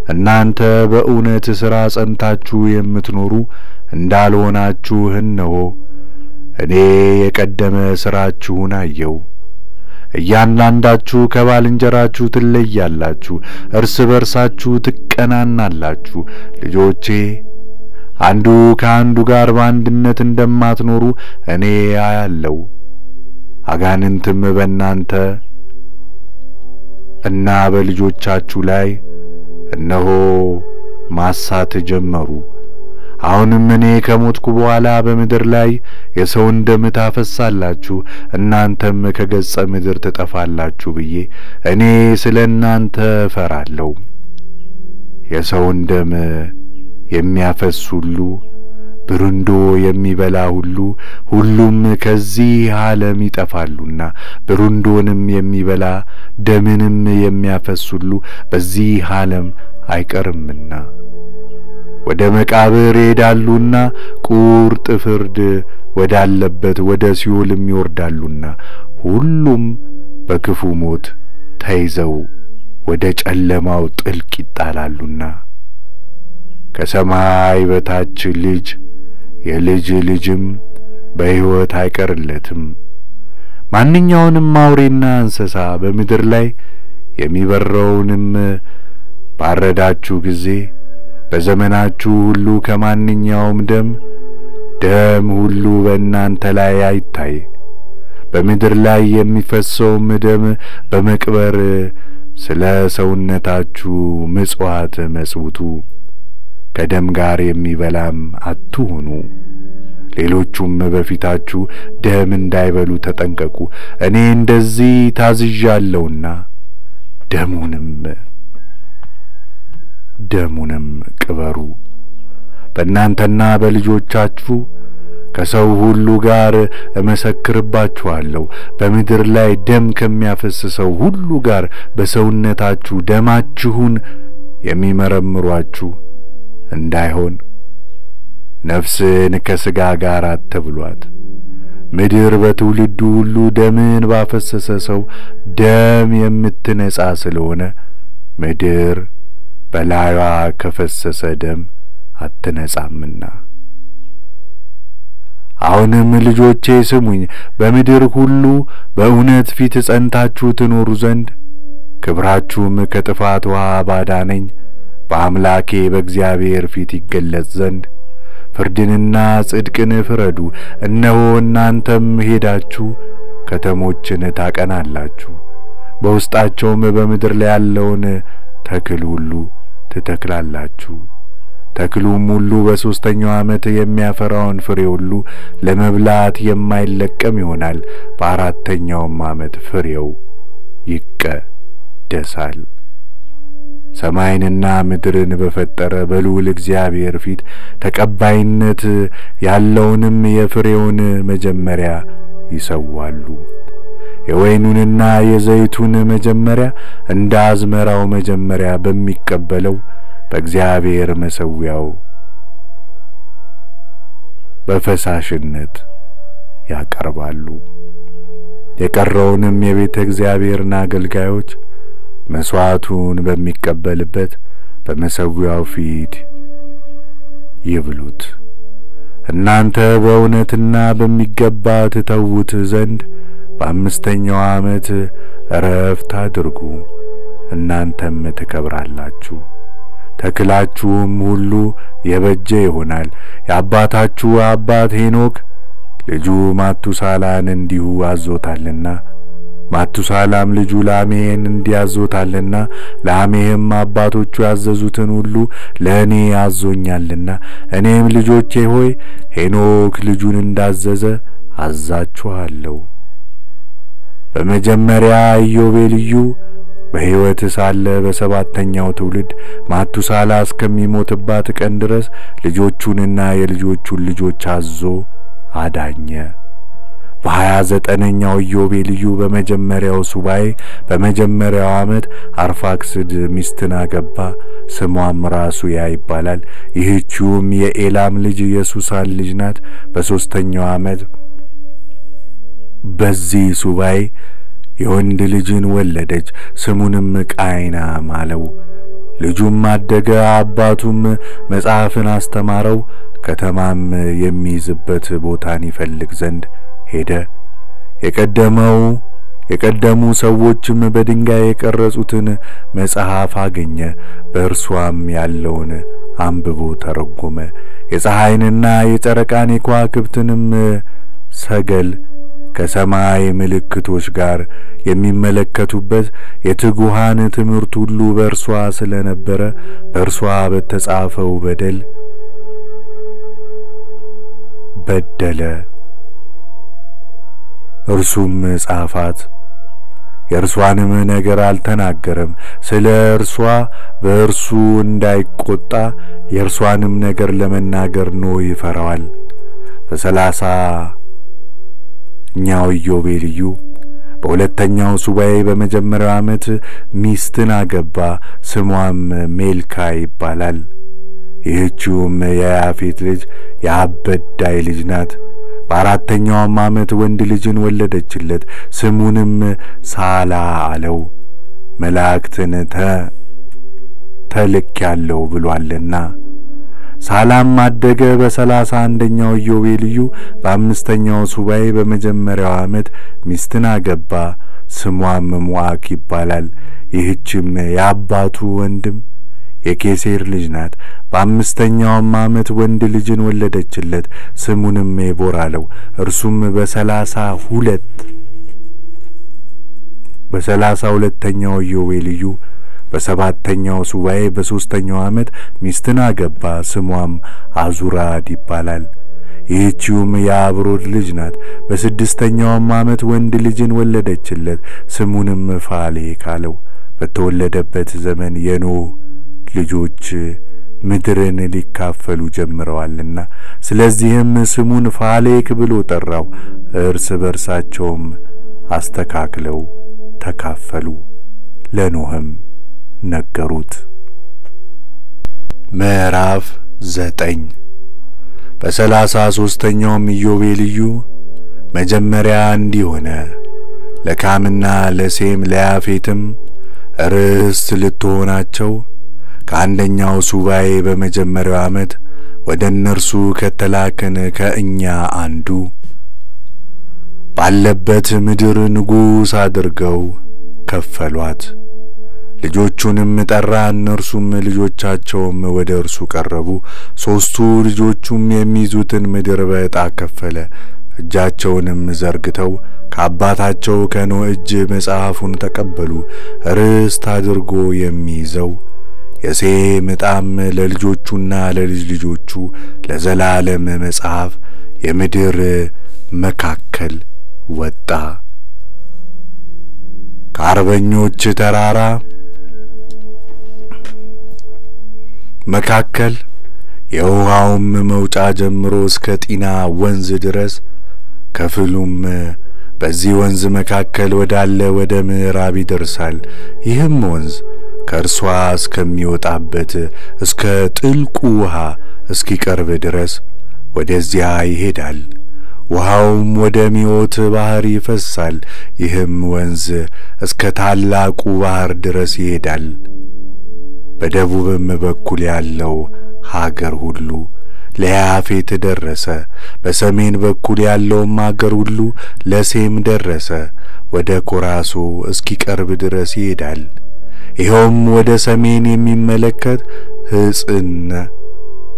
እናንተ በእውነት ሥራ ጸንታችሁ የምትኖሩ እንዳልሆናችሁ እነሆ እኔ የቀደመ ሥራችሁን አየሁ። እያንዳንዳችሁ ከባልንጀራችሁ ትለያላችሁ፣ እርስ በርሳችሁ ትቀናናላችሁ። ልጆቼ አንዱ ከአንዱ ጋር በአንድነት እንደማትኖሩ እኔ አያለሁ። አጋንንትም በእናንተ እና በልጆቻችሁ ላይ እነሆ ማሳት ጀመሩ። አሁንም እኔ ከሞትኩ በኋላ በምድር ላይ የሰውን ደም ታፈሳላችሁ፣ እናንተም ከገጸ ምድር ትጠፋላችሁ ብዬ እኔ ስለ እናንተ እፈራለሁ። የሰውን ደም የሚያፈስ ሁሉ ብርንዶ የሚበላ ሁሉ ሁሉም ከዚህ ዓለም ይጠፋሉና ብርንዶንም የሚበላ ደምንም የሚያፈስ ሁሉ በዚህ ዓለም አይቀርምና ወደ መቃብር ይሄዳሉና ቁርጥ ፍርድ ወዳለበት ወደ ሲኦልም ይወርዳሉና ሁሉም በክፉ ሞት ተይዘው ወደ ጨለማው ጥልቅ ይጣላሉና ከሰማይ በታች ልጅ የልጅ ልጅም በሕይወት አይቀርለትም። ማንኛውንም አውሬና እንስሳ በምድር ላይ የሚበረውንም ባረዳችሁ ጊዜ በዘመናችሁ ሁሉ ከማንኛውም ደም ሁሉ በእናንተ ላይ አይታይ። በምድር ላይ የሚፈሰውም ደም በመቅበር ስለ ሰውነታችሁ ምጽዋት መጽውቱ። ከደም ጋር የሚበላም አትሁኑ። ሌሎቹም በፊታችሁ ደም እንዳይበሉ ተጠንቀቁ። እኔ እንደዚህ ታዝዣለሁና ደሙንም ቅበሩ። በእናንተና በልጆቻችሁ ከሰው ሁሉ ጋር እመሰክርባችኋለሁ። በምድር ላይ ደም ከሚያፈስሰው ሁሉ ጋር በሰውነታችሁ ደማችሁን የሚመረምሯችሁ እንዳይሆን ነፍስን ከሥጋ ጋር አትብሏት። ምድር በትውልዱ ሁሉ ደምን ባፈሰሰ ሰው ደም የምትነጻ ስለሆነ ምድር በላዩዋ ከፈሰሰ ደም አትነጻምና። አሁንም ልጆቼ ስሙኝ፣ በምድር ሁሉ በእውነት ፊት ጸንታችሁ ትኖሩ ዘንድ ክብራችሁም ከጥፋት ውሃ ባዳነኝ በአምላኬ በእግዚአብሔር ፊት ይገለጽ ዘንድ ፍርድንና ጽድቅን ፍረዱ። እነሆ እናንተም ሄዳችሁ ከተሞችን ታቀናላችሁ፣ በውስጣቸውም በምድር ላይ ያለውን ተክል ሁሉ ትተክላላችሁ። ተክሉም ሁሉ በሦስተኛው ዓመት የሚያፈራውን ፍሬ ሁሉ ለመብላት የማይለቀም ይሆናል። በአራተኛውም ዓመት ፍሬው ይቀደሳል። ሰማይንና ምድርን በፈጠረ በልዑል እግዚአብሔር ፊት ተቀባይነት ያለውንም የፍሬውን መጀመሪያ ይሰዋሉ። የወይኑንና የዘይቱን መጀመሪያ እንደ አዝመራው መጀመሪያ በሚቀበለው በእግዚአብሔር መሠዊያው በፈሳሽነት ያቀርባሉ። የቀረውንም የቤተ እግዚአብሔርን አገልጋዮች መሥዋዕቱን በሚቀበልበት በመሠዊያው ፊት ይብሉት። እናንተ በእውነትና በሚገባ ትተዉት ዘንድ በአምስተኛው ዓመት ዕረፍት አድርጉ፣ እናንተም ትከብራላችሁ። ተክላችሁም ሁሉ የበጀ ይሆናል። የአባታችሁ አባት ሄኖክ ልጁ ማቱሳላን እንዲሁ አዞታልና ማቱሳላም ልጁ ላሜህን እንዲያዞታልና ላሜህም አባቶቹ ያዘዙትን ሁሉ ለእኔ አዞኛልና እኔም ልጆቼ ሆይ ሄኖክ ልጁን እንዳዘዘ አዛችኋለሁ። በመጀመሪያ ኢዮቤልዩ በሕይወት ሳለ በሰባተኛው ትውልድ ማቱሳላ እስከሚሞትባት ቀን ድረስ ልጆቹንና የልጆቹን ልጆች አዞ አዳኘ። በ29ኛው ኢዮቤልዩ በመጀመሪያው ሱባኤ በመጀመሪያው ዓመት አርፋክስድ ሚስትን አገባ። ስሟም ራሱያ ይባላል። ይህችውም የኤላም ልጅ የሱሳን ልጅ ናት። በ3ኛው ዓመት በዚህ ሱባኤ የወንድ ልጅን ወለደች። ስሙንም ቃይናም አለው። ልጁም አደገ። አባቱም መጽሐፍን አስተማረው። ከተማም የሚይዝበት ቦታን ይፈልግ ዘንድ ሄደ። የቀደሙ ሰዎችም በድንጋይ የቀረጹትን መጽሐፍ አገኘ። በእርሷም ያለውን አንብቦ ተረጎመ። የፀሐይንና የጨረቃን የከዋክብትንም ሰገል ከሰማይ ምልክቶች ጋር የሚመለከቱበት የትጉሃን ትምህርት ሁሉ በእርሷ ስለነበረ በእርሷ በተጻፈው በደለ። እርሱም ጻፋት። የእርሷንም ነገር አልተናገረም። ስለ እርሷ በእርሱ እንዳይቆጣ የእርሷንም ነገር ለመናገር ኖህ ይፈራዋል። በ30ኛው ኢዮቤልዩ በሁለተኛው ሱባኤ በመጀመሪያው ዓመት ሚስትን አገባ። ስሟም ሜልካ ይባላል። ይህችውም የያፌት ልጅ የአበዳይ ልጅ ናት። በአራተኛውም ዓመት ወንድ ልጅን ወለደችለት። ስሙንም ሳላ አለው፣ መላእክትን ተልኬአለሁ ብሏልና። ሳላም አደገ። በ31ኛው ኢዮቤልዩ በ5ኛው ሱባኤ በመጀመሪያው ዓመት ሚስትን አገባ። ስሟም ሙዓክ ይባላል። ይህችም የአባቱ ወንድም የኬሴር ልጅ ናት። በ5ኛውም ዓመት ወንድ ልጅን ወለደችለት። ስሙንም ሜቦር አለው። እርሱም በ32ኛው ኢዮቤልዩ በ7ኛው ሱባኤ በ3ኛው ዓመት ሚስትን አገባ። ስሟም አዙራድ ይባላል። ይህችውም የአብሮድ ልጅ ናት። በ6ኛውም ዓመት ወንድ ልጅን ወለደችለት። ስሙንም ፋሌክ አለው። በተወለደበት ዘመን የኖህ ልጆች ምድርን ሊካፈሉ ጀምረዋልና ስለዚህም ስሙን ፋሌክ ብሎ ጠራው። እርስ በርሳቸውም አስተካክለው ተካፈሉ። ለኖህም ነገሩት። ምዕራፍ 9 በ33ኛው ኢዮቤልዩ መጀመሪያ እንዲህ ሆነ። ለካምና ለሴም ለያፌትም ርስት ልትሆናቸው ከአንደኛው ሱባኤ በመጀመሪያው ዓመት ወደ እነርሱ ከተላከን ከእኛ አንዱ ባለበት ምድር ንጉሥ አድርገው ከፈሏት። ልጆቹንም ጠራ። እነርሱም ልጆቻቸውም ወደ እርሱ ቀረቡ። 3ቱ ልጆቹም የሚይዙትን ምድር በዕጣ ከፈለ። እጃቸውንም ዘርግተው ከአባታቸው ከኖህ እጅ መጽሐፉን ተቀበሉ። ርስት አድርጎ የሚይዘው የሴም ዕጣም ለልጆቹና ለልጅ ልጆቹ ለዘላለም መጽሐፍ የምድር መካከል ወጣ። ከአርበኞች ተራራ መካከል የውሃውም መውጫ ጀምሮ እስከ ጢና ወንዝ ድረስ ከፍሉም በዚህ ወንዝ መካከል ወዳለ ወደ ምዕራብ ይደርሳል። ይህም ወንዝ ከእርሷ እስከሚወጣበት እስከ ጥልቁ ውሃ እስኪቀርብ ድረስ ወደዚያ ይሄዳል። ውሃውም ወደ ሚዖት ባህር ይፈሳል። ይህም ወንዝ እስከ ታላቁ ባህር ድረስ ይሄዳል። በደቡብም በኩል ያለው ሀገር ሁሉ ለያፌት ደረሰ። በሰሜን በኩል ያለውም ሀገር ሁሉ ለሴም ደረሰ። ወደ ኮራሶ እስኪቀርብ ድረስ ይሄዳል። ይኸውም ወደ ሰሜን የሚመለከት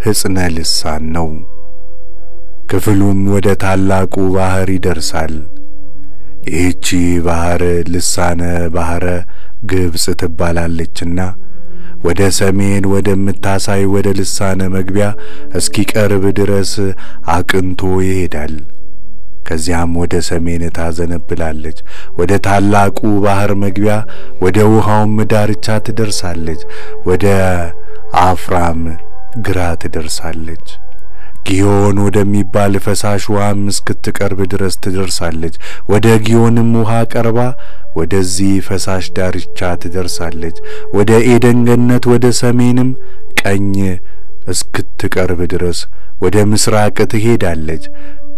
ሕጽነ ልሳን ነው። ክፍሉም ወደ ታላቁ ባህር ይደርሳል። ይህቺ ባህር ልሳነ ባህረ ግብጽ ትባላለችና ወደ ሰሜን ወደምታሳይ ወደ ልሳነ መግቢያ እስኪቀርብ ድረስ አቅንቶ ይሄዳል። ከዚያም ወደ ሰሜን ታዘነብላለች። ወደ ታላቁ ባህር መግቢያ ወደ ውሃውም ዳርቻ ትደርሳለች። ወደ አፍራም ግራ ትደርሳለች። ጊዮን ወደሚባል ፈሳሽ ውሃም እስክትቀርብ ድረስ ትደርሳለች። ወደ ጊዮንም ውሃ ቀርባ ወደዚህ ፈሳሽ ዳርቻ ትደርሳለች። ወደ ኤደን ገነት ወደ ሰሜንም ቀኝ እስክትቀርብ ድረስ ወደ ምስራቅ ትሄዳለች።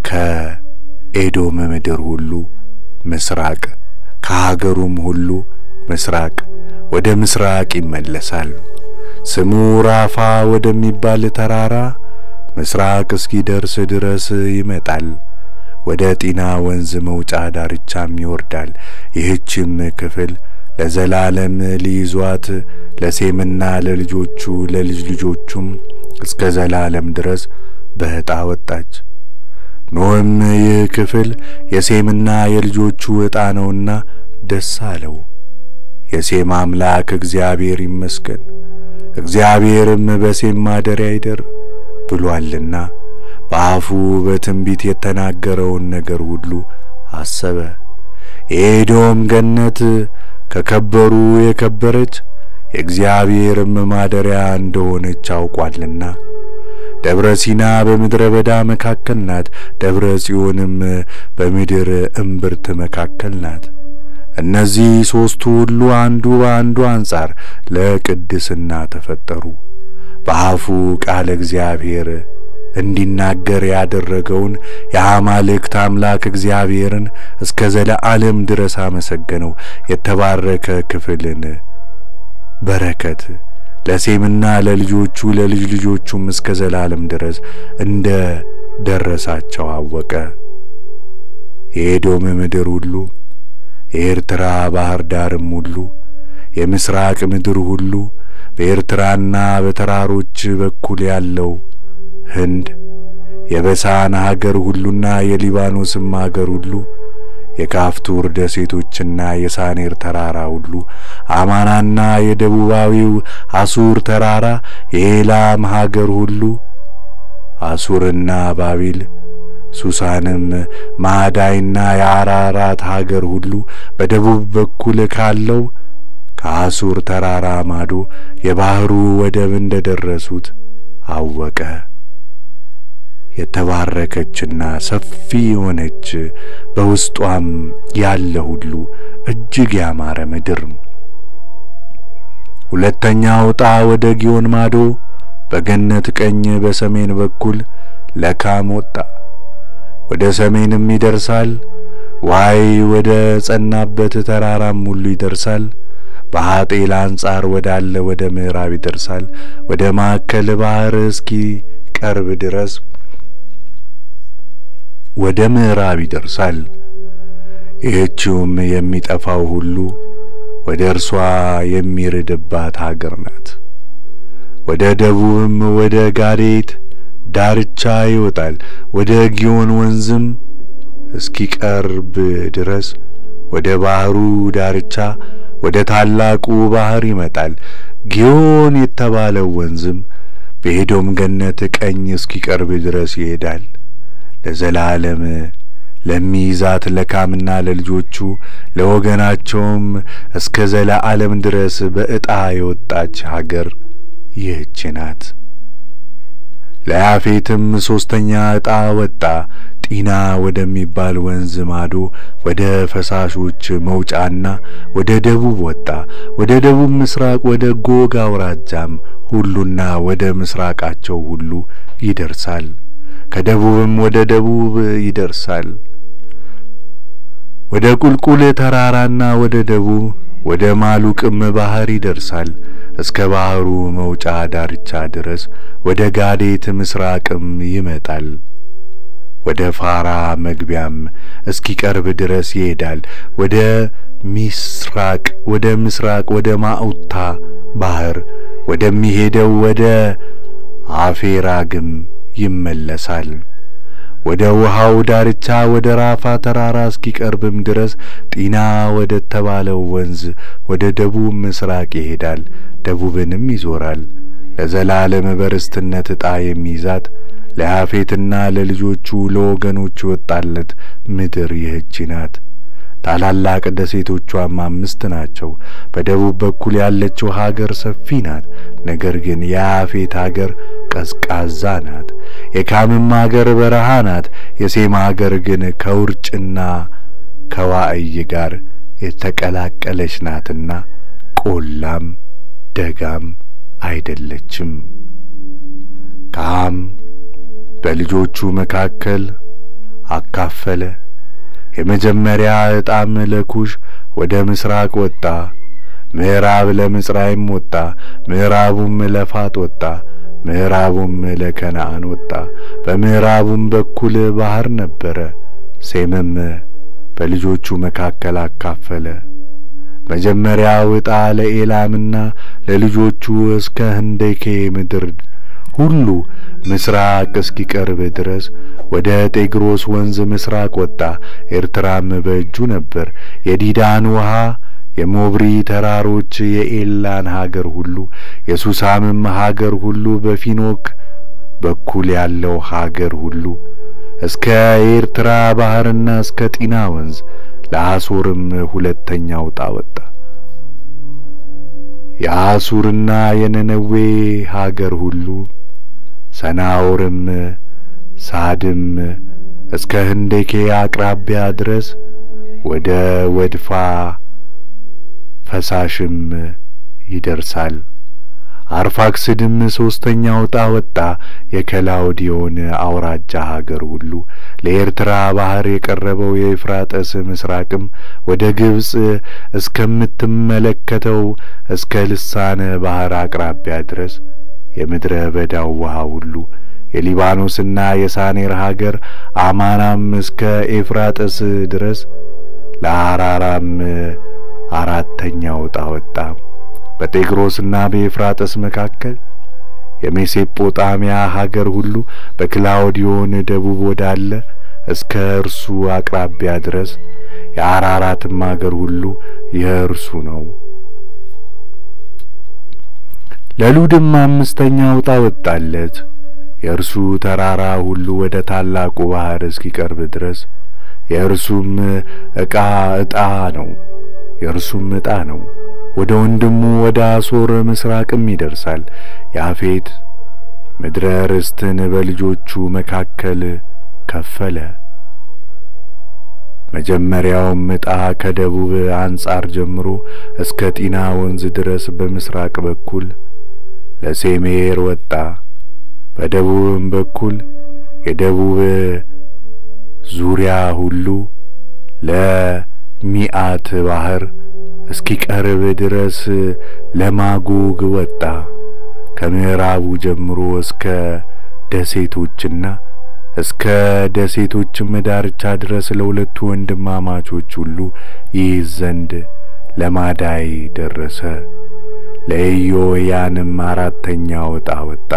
ከኤዶም ምድር ሁሉ ምስራቅ ከሀገሩም ሁሉ ምስራቅ ወደ ምስራቅ ይመለሳል። ስሙ ራፋ ወደሚባል ተራራ ምስራቅ እስኪደርስ ድረስ ይመጣል። ወደ ጢና ወንዝ መውጫ ዳርቻም ይወርዳል። ይህችም ክፍል ለዘላለም ሊይዟት ለሴምና ለልጆቹ ለልጅ ልጆቹም እስከ ዘላለም ድረስ በዕጣ ወጣች። ኖህም ይህ ክፍል የሴምና የልጆቹ ዕጣ ነውና ደስ አለው። የሴም አምላክ እግዚአብሔር ይመስገን፣ እግዚአብሔርም በሴም ማደሪያ ይደር ብሏልና በአፉ በትንቢት የተናገረውን ነገር ሁሉ አሰበ። የኤዶም ገነት ከከበሩ የከበረች የእግዚአብሔርም ማደሪያ እንደሆነች አውቋልና ደብረ ሲና በምድረ በዳ መካከል ናት። ደብረ ጽዮንም በምድር እምብርት መካከል ናት። እነዚህ ሦስቱ ሁሉ አንዱ በአንዱ አንጻር ለቅድስና ተፈጠሩ። በአፉ ቃል እግዚአብሔር እንዲናገር ያደረገውን የአማልክት አምላክ እግዚአብሔርን እስከ ዘለዓለም ድረስ አመሰገነው። የተባረከ ክፍልን በረከት ለሴምና ለልጆቹ ለልጅ ልጆቹም እስከ ዘላለም ድረስ እንደ ደረሳቸው አወቀ። የኤዶም ምድር ሁሉ፣ የኤርትራ ባህር ዳርም ሁሉ፣ የምስራቅ ምድር ሁሉ፣ በኤርትራና በተራሮች በኩል ያለው ህንድ፣ የበሳን ሀገር ሁሉና የሊባኖስም ሀገር ሁሉ፣ የካፍቱር ደሴቶችና የሳኔር ተራራ ሁሉ፣ አማናና የደቡባዊው አሱር ተራራ፣ የኤላም ሀገር ሁሉ፣ አሱርና ባቢል፣ ሱሳንም፣ ማዳይና የአራራት ሀገር ሁሉ በደቡብ በኩል ካለው ከአሱር ተራራ ማዶ የባህሩ ወደብ እንደደረሱት አወቀ። የተባረከችና ሰፊ የሆነች በውስጧም ያለ ሁሉ እጅግ ያማረ ምድር። ሁለተኛው ዕጣ ወደ ጊዮን ማዶ በገነት ቀኝ በሰሜን በኩል ለካም ወጣ። ወደ ሰሜንም ይደርሳል። ዋይ ወደ ጸናበት ተራራም ሁሉ ይደርሳል። በኃጤል አንጻር ወዳለ ወደ ምዕራብ ይደርሳል። ወደ ማዕከል ባህር እስኪ ቀርብ ድረስ ወደ ምዕራብ ይደርሳል። ይህችውም የሚጠፋው ሁሉ ወደ እርሷ የሚርድባት ሀገር ናት። ወደ ደቡብም ወደ ጋዴት ዳርቻ ይወጣል። ወደ ጊዮን ወንዝም እስኪቀርብ ድረስ ወደ ባህሩ ዳርቻ ወደ ታላቁ ባህር ይመጣል። ጊዮን የተባለው ወንዝም በኤዶም ገነት ቀኝ እስኪቀርብ ድረስ ይሄዳል። ለዘላለም ለሚይዛት ለካምና ለልጆቹ ለወገናቸውም እስከ ዘላለም ድረስ በዕጣ የወጣች ሀገር ይህች ናት። ለያፌትም ሶስተኛ ዕጣ ወጣ። ጢና ወደሚባል ወንዝ ማዶ ወደ ፈሳሾች መውጫና ወደ ደቡብ ወጣ። ወደ ደቡብ ምስራቅ ወደ ጎግ አውራጃም ሁሉና ወደ ምስራቃቸው ሁሉ ይደርሳል። ከደቡብም ወደ ደቡብ ይደርሳል። ወደ ቁልቁል ተራራና ወደ ደቡብ ወደ ማሉቅም ባህር ይደርሳል። እስከ ባህሩ መውጫ ዳርቻ ድረስ ወደ ጋዴት ምስራቅም ይመጣል። ወደ ፋራ መግቢያም እስኪቀርብ ድረስ ይሄዳል። ወደ ምስራቅ ወደ ማኡታ ባህር ወደሚሄደው ወደ አፌራግም ይመለሳል። ወደ ውሃው ዳርቻ ወደ ራፋ ተራራ እስኪቀርብም ድረስ ጢና ወደ ተባለው ወንዝ ወደ ደቡብ ምስራቅ ይሄዳል፣ ደቡብንም ይዞራል። ለዘላለም በርስትነት ዕጣ የሚይዛት ለያፌትና ለልጆቹ ለወገኖቹ ወጣለት ምድር ይህች ናት። ታላላቅ ደሴቶቿም 5 ናቸው። በደቡብ በኩል ያለችው ሀገር ሰፊ ናት፣ ነገር ግን የያፌት ሀገር ቀዝቃዛ ናት። የካምም ሀገር በረሃ ናት። የሴም ሀገር ግን ከውርጭና ከዋዕይ ጋር የተቀላቀለች ናትና ቆላም ደጋም አይደለችም። ካም በልጆቹ መካከል አካፈለ። የመጀመሪያ ዕጣም ለኩሽ ወደ ምስራቅ ወጣ። ምዕራብ ለምጽራይም ወጣ። ምዕራቡም ለፋጥ ወጣ። ምዕራቡም ለከነዓን ወጣ። በምዕራቡም በኩል ባህር ነበረ። ሴምም በልጆቹ መካከል አካፈለ። መጀመሪያው ዕጣ ለኤላምና ለልጆቹ እስከ ህንደኬ ምድር ሁሉ ምስራቅ እስኪቀርብ ድረስ ወደ ጤግሮስ ወንዝ ምስራቅ ወጣ። ኤርትራም በእጁ ነበር። የዲዳን ውሃ፣ የሞብሪ ተራሮች፣ የኤላን ሀገር ሁሉ፣ የሱሳምም ሀገር ሁሉ፣ በፊኖክ በኩል ያለው ሀገር ሁሉ እስከ ኤርትራ ባህርና እስከ ጢና ወንዝ ለአሶርም ሁለተኛው ዕጣ ወጣ። የአሱርና የነነዌ ሀገር ሁሉ ሰናዖርም ሳድም እስከ ህንደኬ አቅራቢያ ድረስ ወደ ወድፋ ፈሳሽም ይደርሳል። አርፋክስድም ሶስተኛው ዕጣ ወጣ። የከላውዲዮን አውራጃ ሀገር ሁሉ ለኤርትራ ባህር የቀረበው የኤፍራጥስ ምስራቅም ወደ ግብጽ እስከምትመለከተው እስከ ልሳነ ባህር አቅራቢያ ድረስ የምድረ በዳው ውሃ ሁሉ የሊባኖስና የሳኔር ሀገር አማናም እስከ ኤፍራጥስ ድረስ ለአራራም አራተኛው ዕጣ ወጣ። በጤግሮስና በኤፍራጥስ መካከል የሜሶጶጣሚያ ሀገር ሁሉ በክላውዲዮን ደቡብ ወዳለ እስከ እርሱ አቅራቢያ ድረስ የአራራትም ሀገር ሁሉ የእርሱ ነው። ለሉድም 5ኛው ዕጣ ወጣለት። የእርሱ ተራራ ሁሉ ወደ ታላቁ ባህር እስኪቀርብ ድረስ የእርሱም ዕጣ ነው። ወደ ወንድሙ ወደ አሶር ምስራቅም ይደርሳል። ያፌት ምድረ ርስትን በልጆቹ መካከል ከፈለ። መጀመሪያውም ዕጣ ከደቡብ አንጻር ጀምሮ እስከ ጢና ወንዝ ድረስ በምስራቅ በኩል ለሴሜር ወጣ። በደቡብም በኩል የደቡብ ዙሪያ ሁሉ ለሚአት ባህር እስኪቀርብ ድረስ ለማጎግ ወጣ። ከምዕራቡ ጀምሮ እስከ ደሴቶችና እስከ ደሴቶችም ዳርቻ ድረስ ለሁለቱ ወንድማማቾች ሁሉ ይይዝ ዘንድ ለማዳይ ደረሰ። ለኢዮያንም 4ኛው ዕጣ ወጣ።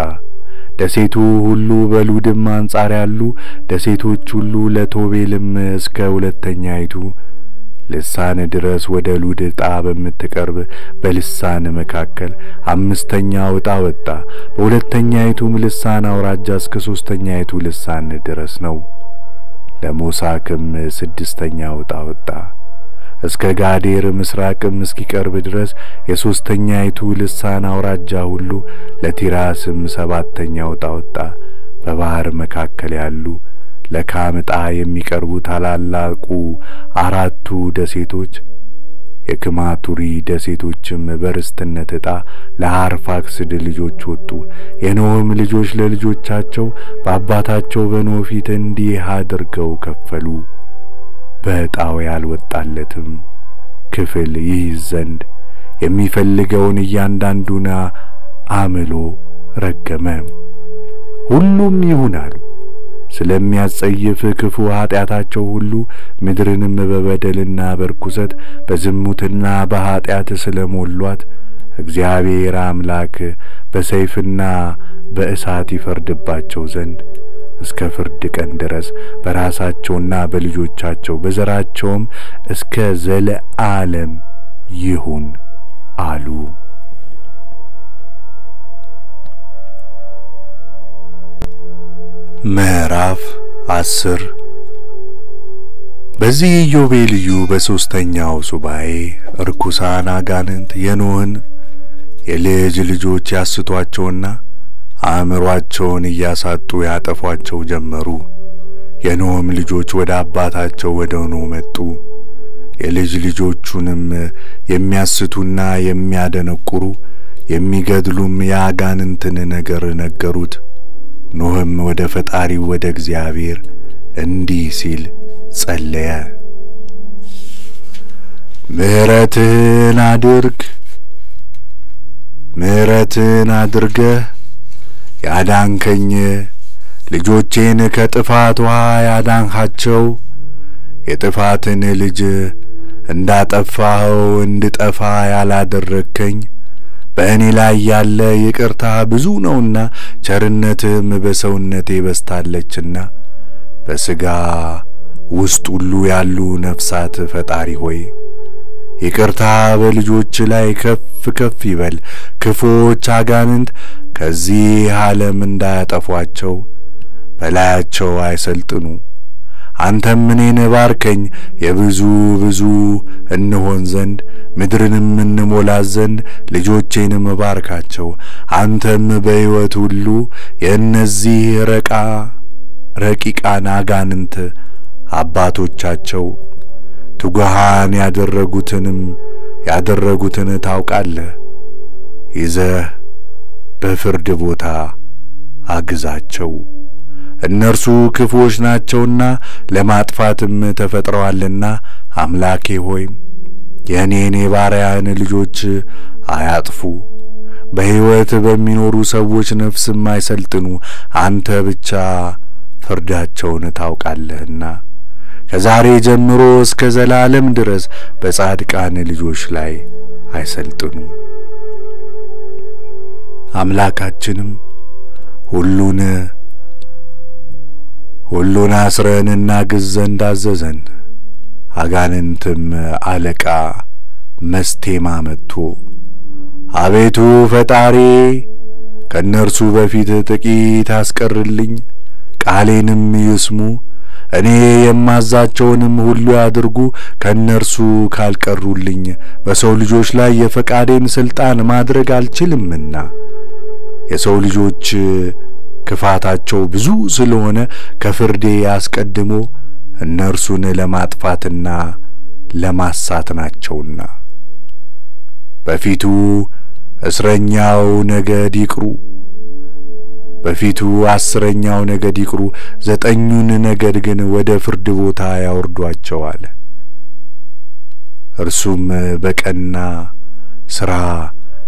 ደሴቱ ሁሉ በሉድም አንጻር ያሉ ደሴቶች ሁሉ ለቶቤልም እስከ 2ኛይቱ ልሳን ድረስ ወደ ሉድ ዕጣ በምትቀርብ በልሳን መካከል 5ኛው ዕጣ ወጣ። በ2ኛይቱም ልሳን አውራጃ እስከ 3ኛይቱ ልሳን ድረስ ነው። ለሞሳክም 6ኛው ዕጣ ወጣ። እስከ ጋዴር ምስራቅም እስኪቀርብ ድረስ የ3ኛይቱ ልሳን አውራጃ ሁሉ ለቲራስም 7ኛው ዕጣ ወጣ። በባህር መካከል ያሉ ለካም ዕጣ የሚቀርቡ ታላላቁ 4ቱ ደሴቶች የክማቱሪ ደሴቶችም በርስትነት ዕጣ ለአርፋክስድ ልጆች ወጡ። የኖህም ልጆች ለልጆቻቸው በአባታቸው በኖህ ፊት እንዲህ አድርገው ከፈሉ። በዕጣው ያልወጣለትም ክፍል ይይዝ ዘንድ የሚፈልገውን እያንዳንዱን አምሎ ረገመ። ሁሉም ይሁናሉ ስለሚያጸይፍ ክፉ ኃጢአታቸው ሁሉ ምድርንም በበደልና በርኩሰት በዝሙትና በኃጢአት ስለሞሏት እግዚአብሔር አምላክ በሰይፍና በእሳት ይፈርድባቸው ዘንድ እስከ ፍርድ ቀን ድረስ በራሳቸውና በልጆቻቸው በዘራቸውም እስከ ዘለዓለም ይሁን አሉ። ምዕራፍ 10 በዚህ ኢዮቤልዩ በሶስተኛው ሱባኤ ርኩሳን አጋንንት የኖህን የልጅ ልጆች ያስቷቸውና አእምሯቸውን እያሳጡ ያጠፏቸው ጀመሩ። የኖህም ልጆች ወደ አባታቸው ወደ ኖህ መጡ። የልጅ ልጆቹንም የሚያስቱና የሚያደነቁሩ የሚገድሉም የአጋንንትን ነገር ነገሩት። ኖህም ወደ ፈጣሪው ወደ እግዚአብሔር እንዲህ ሲል ጸለየ። ምሕረትን አድርገህ ያዳንከኝ ልጆቼን ከጥፋት ውሃ ያዳንሃቸው የጥፋትን ልጅ እንዳጠፋኸው እንድጠፋ ያላደረግከኝ በእኔ ላይ ያለ ይቅርታ ብዙ ነውና ቸርነትም በሰውነቴ በስታለችና በሥጋ ውስጥ ሁሉ ያሉ ነፍሳት ፈጣሪ ሆይ ይቅርታ በልጆች ላይ ከፍ ከፍ ይበል። ክፉዎች አጋንንት ከዚህ ዓለም እንዳያጠፏቸው በላያቸው አይሰልጥኑ። አንተም እኔን ባርከኝ የብዙ እንሆን ዘንድ ምድርንም እንሞላት ዘንድ ልጆቼንም ባርካቸው። አንተም በሕይወት ሁሉ የእነዚህ ረቂቃን አጋንንት አባቶቻቸው ትጉሃን ያደረጉትን ታውቃለህ። ይዘህ በፍርድ ቦታ አግዛቸው። እነርሱ ክፉዎች ናቸውና ለማጥፋትም ተፈጥረዋልና አምላኬ ሆይ የኔን የባሪያህን ልጆች አያጥፉ። በሕይወት በሚኖሩ ሰዎች ነፍስም አይሰልጥኑ። አንተ ብቻ ፍርዳቸውን ታውቃለህና ከዛሬ ጀምሮ እስከ ዘላለም ድረስ በጻድቃን ልጆች ላይ አይሰልጥኑ። አምላካችንም ሁሉን አስረን እናግዝ ዘንድ አዘዘን። አጋንንትም አለቃ መስቴማ መጥቶ አቤቱ ፈጣሪ ከእነርሱ በፊት ጥቂት አስቀርልኝ፣ ቃሌንም ይስሙ፣ እኔ የማዛቸውንም ሁሉ ያድርጉ። ከእነርሱ ካልቀሩልኝ በሰው ልጆች ላይ የፈቃዴን ሥልጣን ማድረግ አልችልምና የሰው ልጆች ክፋታቸው ብዙ ስለሆነ ከፍርዴ አስቀድሞ እነርሱን ለማጥፋትና ለማሳት ናቸውና በፊቱ አስረኛው ነገድ ይቅሩ፣ 9ኙን ነገድ ግን ወደ ፍርድ ቦታ ያወርዷቸው አለ። እርሱም በቀና ሥራ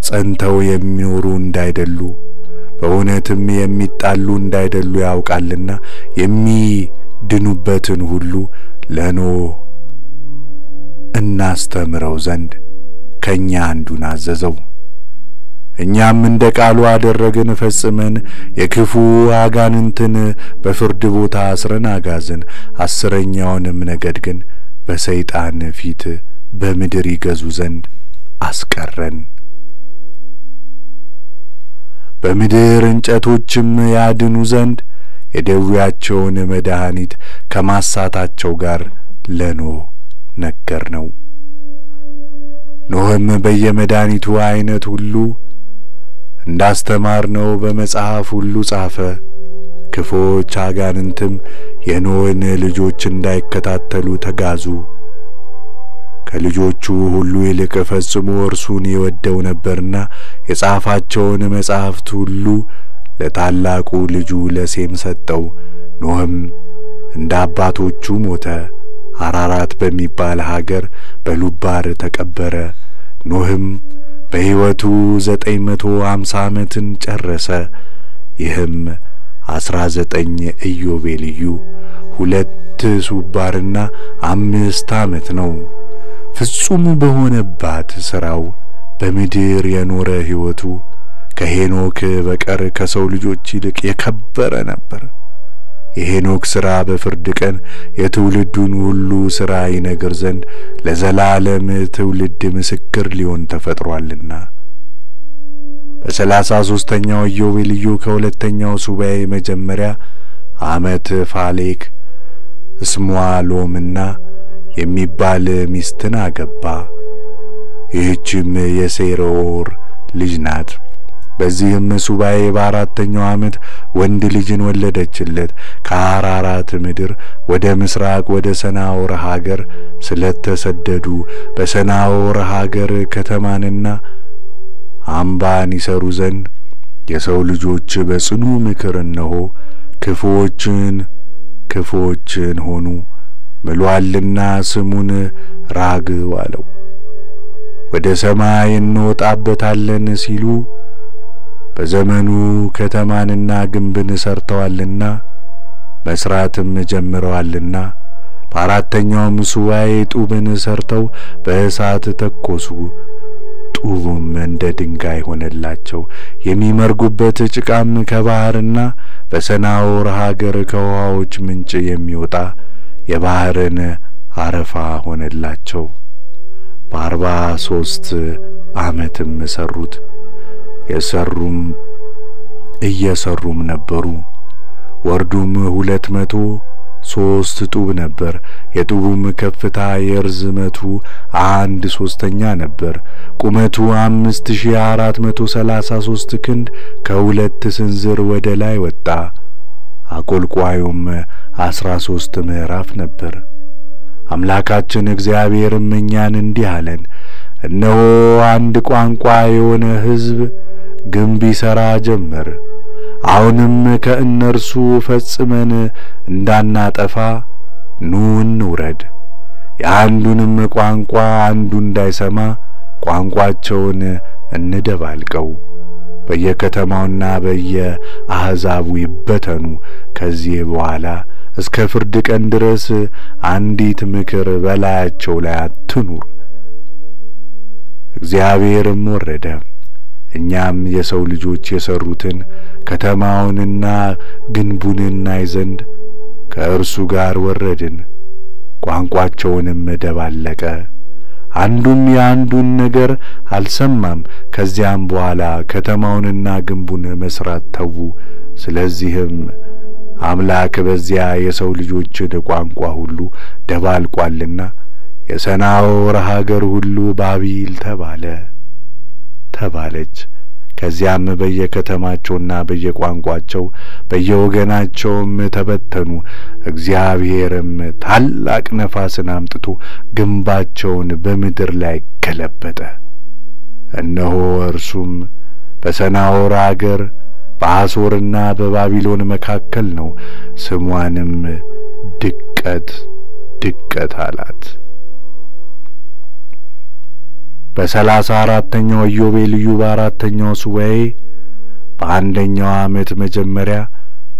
ጸንተው የሚኖሩ እንዳይደሉ በእውነትም የሚጣሉ እንዳይደሉ ያውቃልና የሚድኑበትን ሁሉ ለኖህ እናስተምረው ዘንድ ከኛ አንዱን አዘዘው። እኛም እንደ ቃሉ አደረግን፣ ፈጽመን የክፉ አጋንንትን በፍርድ ቦታ አስረን አጋዝን። 10ኛውንም ነገድ ግን በሰይጣን ፊት በምድር ይገዙ ዘንድ አስቀረን። በምድር እንጨቶችም ያድኑ ዘንድ የደዌያቸውን መድኃኒት ከማሳታቸው ጋር ለኖህ ነገርነው። ኖህም በየመድኃኒቱ አይነት ሁሉ እንዳስተማርነው በመጽሐፍ ሁሉ ጻፈ። ክፉዎች አጋንንትም የኖህን ልጆች እንዳይከታተሉ ተጋዙ። ከልጆቹ ሁሉ ይልቅ ፈጽሞ እርሱን ይወደው ነበርና የጻፋቸውን መጻሕፍት ሁሉ ለታላቁ ልጁ ለሴም ሰጠው። ኖህም እንደ አባቶቹ ሞተ፣ አራራት በሚባል ሀገር በሉባር ተቀበረ። ኖህም በሕይወቱ 950 ዓመትን ጨረሰ። ይህም 19 ኢዮቤልዩ 2 ሱባርና 5 ዓመት ነው። ፍጹም በሆነባት ሥራው በምድር የኖረ ሕይወቱ ከሄኖክ በቀር ከሰው ልጆች ይልቅ የከበረ ነበር። የሄኖክ ሥራ በፍርድ ቀን የትውልዱን ሁሉ ሥራ ይነግር ዘንድ ለዘላለም ትውልድ ምስክር ሊሆን ተፈጥሯልና። በ33ኛው ኢዮቤልዩ ከሁለተኛው ሱባኤ መጀመሪያ ዓመት ፋሌክ እስሟሎምና የሚባል ሚስትን አገባ። ይህችም የሴሮር ልጅ ናት። በዚህም ሱባኤ በአራተኛው ዓመት ወንድ ልጅን ወለደችለት። ከአራራት ምድር ወደ ምስራቅ ወደ ሰናዖር ሀገር ስለተሰደዱ በሰናዖር ሀገር ከተማንና አምባን ይሰሩ ዘንድ የሰው ልጆች በጽኑ ምክር እነሆ ክፉዎችን ሆኑ ምሏልና ስሙን ራግው አለው። ወደ ሰማይ እንወጣበታለን ሲሉ በዘመኑ ከተማንና ግንብን ሰርተዋልና መስራትም ጀምረዋልና በአራተኛውም ሱባኤ ጡብን ሰርተው በእሳት ተኮሱ። ጡቡም እንደ ድንጋይ ሆነላቸው። የሚመርጉበት ጭቃም ከባህርና በሰናዖር ሀገር ከውሃዎች ምንጭ የሚወጣ የባህርን አረፋ ሆነላቸው። በ43 ዓመትም ሰሩት። እየሰሩም ነበሩ። ወርዱም 203 ጡብ ነበር። የጡቡም ከፍታ የርዝመቱ 1/3 ነበር። ቁመቱ 5433 ክንድ ከ2 ስንዝር ወደ ላይ ወጣ። አቆልቋዩም 13 ምዕራፍ ነበር። አምላካችን እግዚአብሔርም እኛን እንዲህ አለን፣ እነሆ አንድ ቋንቋ የሆነ ሕዝብ ግንብ ይሠራ ጀመር። አሁንም ከእነርሱ ፈጽመን እንዳናጠፋ ኑ እንውረድ። የአንዱንም ቋንቋ አንዱ እንዳይሰማ ቋንቋቸውን እንደባልቀው በየከተማውና በየአሕዛቡ ይበተኑ። ከዚህ በኋላ እስከ ፍርድ ቀን ድረስ አንዲት ምክር በላያቸው ላይ አትኑር። እግዚአብሔርም ወረደ። እኛም የሰው ልጆች የሰሩትን ከተማውንና ግንቡን እናይ ዘንድ ከእርሱ ጋር ወረድን። ቋንቋቸውንም ደባለቀ። አንዱም የአንዱን ነገር አልሰማም። ከዚያም በኋላ ከተማውንና ግንቡን መስራት ተዉ። ስለዚህም አምላክ በዚያ የሰው ልጆችን ቋንቋ ሁሉ ደባልቋልና የሰናዖር ሀገር ሁሉ ባቢል ተባለች። ከዚያም በየከተማቸውና በየቋንቋቸው በየወገናቸውም ተበተኑ። እግዚአብሔርም ታላቅ ነፋስን አምጥቶ ግንባቸውን በምድር ላይ ገለበጠ። እነሆ እርሱም በሰናዖር አገር በአሦርና በባቢሎን መካከል ነው። ስሟንም ድቀት አላት። በ34ኛው ኢዮቤልዩ በአራተኛው ሱባኤ በአንደኛው ዓመት መጀመሪያ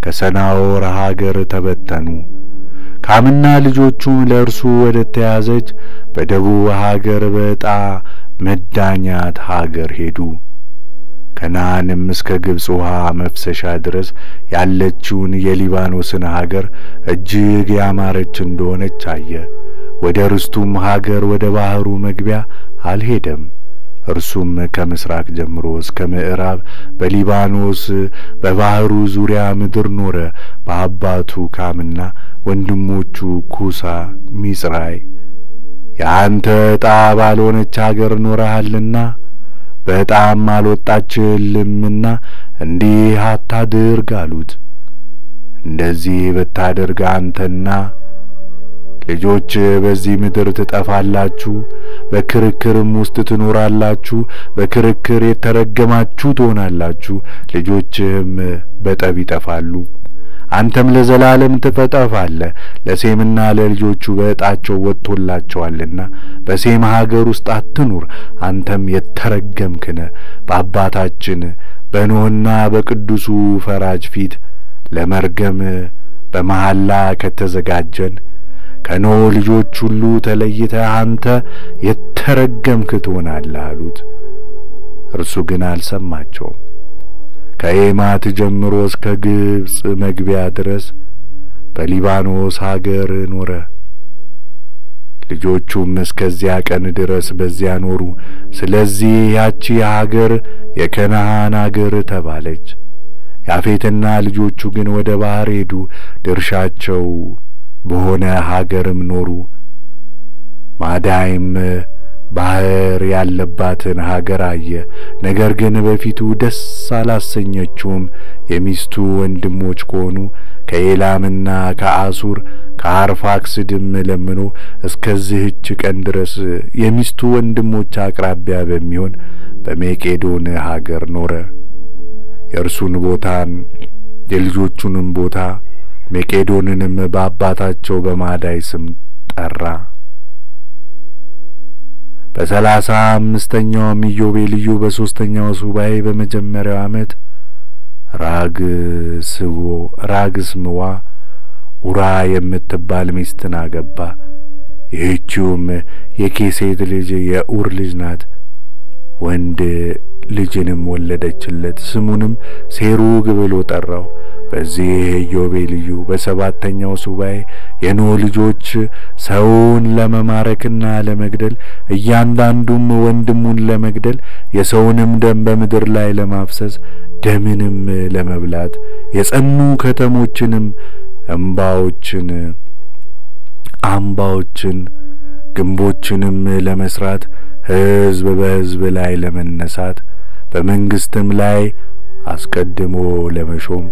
ከሰናዖር ሀገር ተበተኑ። ካምና ልጆቹም ለእርሱ ወደ ተያዘች በደቡብ ሀገር በዕጣ መዳኛት ሀገር ሄዱ። ከነዓንም እስከ ግብጽ ውሃ መፍሰሻ ድረስ ያለችውን የሊባኖስን ሀገር እጅግ ያማረች እንደሆነች አየ። ወደ ርስቱም ሀገር ወደ ባህሩ መግቢያ አልሄደም። እርሱም ከምስራቅ ጀምሮ እስከ ምዕራብ በሊባኖስ በባህሩ ዙሪያ ምድር ኖረ። በአባቱ ካምና ወንድሞቹ ኩሳ፣ ሚጽራይ የአንተ ዕጣ ባልሆነች ሀገር ኖረሃልና በጣም አልወጣችልምና እንዲህ አታድርግ አሉት። እንደዚህ ብታደርግ አንተና ልጆች በዚህ ምድር ትጠፋላችሁ፣ በክርክርም ውስጥ ትኖራላችሁ፣ በክርክር የተረገማችሁ ትሆናላችሁ፣ ልጆችህም በጠብ ይጠፋሉ። አንተም ለዘላለም ትጠፋለህ። ለሴምና ለልጆቹ በዕጣቸው ወጥቶላቸዋልና በሴም ሀገር ውስጥ አትኑር። አንተም የተረገምክ ነህ። በአባታችን በኖህና በቅዱሱ ፈራጅ ፊት ለመርገም በመሐላ ከተዘጋጀን ከኖህ ልጆች ሁሉ ተለይተህ አንተ የተረገምክ ትሆናለህ አሉት። እርሱ ግን አልሰማቸውም። ከኤማት ጀምሮ እስከ ግብጽ መግቢያ ድረስ በሊባኖስ ሀገር ኖረ። ልጆቹም እስከዚያ ቀን ድረስ በዚያ ኖሩ። ስለዚህ ያቺ ሀገር የከነዓን ሀገር ተባለች። ያፌትና ልጆቹ ግን ወደ ባህር ሄዱ፣ ድርሻቸው በሆነ ሀገርም ኖሩ። ማዳይም ባህር ያለባትን ሀገር አየ፣ ነገር ግን በፊቱ ደስ አላሰኘችውም። የሚስቱ ወንድሞች ከሆኑ ከኤላምና ከአሱር ከአርፋክስድም ለምኖ እስከዚህች ቀን ድረስ የሚስቱ ወንድሞች አቅራቢያ በሚሆን በሜቄዶን ሀገር ኖረ። የእርሱን ቦታን የልጆቹንም ቦታ ሜቄዶንንም በአባታቸው በማዳይ ስም ጠራ። በ35ኛው ኢዮቤልዩ በ3ኛው ሱባኤ በመጀመሪያው ዓመት ራግስምዋ ኡራ የምትባል ሚስትን አገባ። ይህችውም የኬሴት ልጅ የኡር ልጅ ናት። ወንድ ልጅንም ወለደችለት፣ ስሙንም ሴሩግ ብሎ ጠራው። በዚህ ኢዮቤልዩ በ7ኛው ሱባኤ የኖህ ልጆች ሰውን ለመማረክና ለመግደል እያንዳንዱም ወንድሙን ለመግደል የሰውንም ደም በምድር ላይ ለማፍሰስ ደምንም ለመብላት የጸኑ ከተሞችንም አምባዎችን ግንቦችንም ለመስራት ሕዝብ በሕዝብ ላይ ለመነሳት በመንግስትም ላይ አስቀድሞ ለመሾም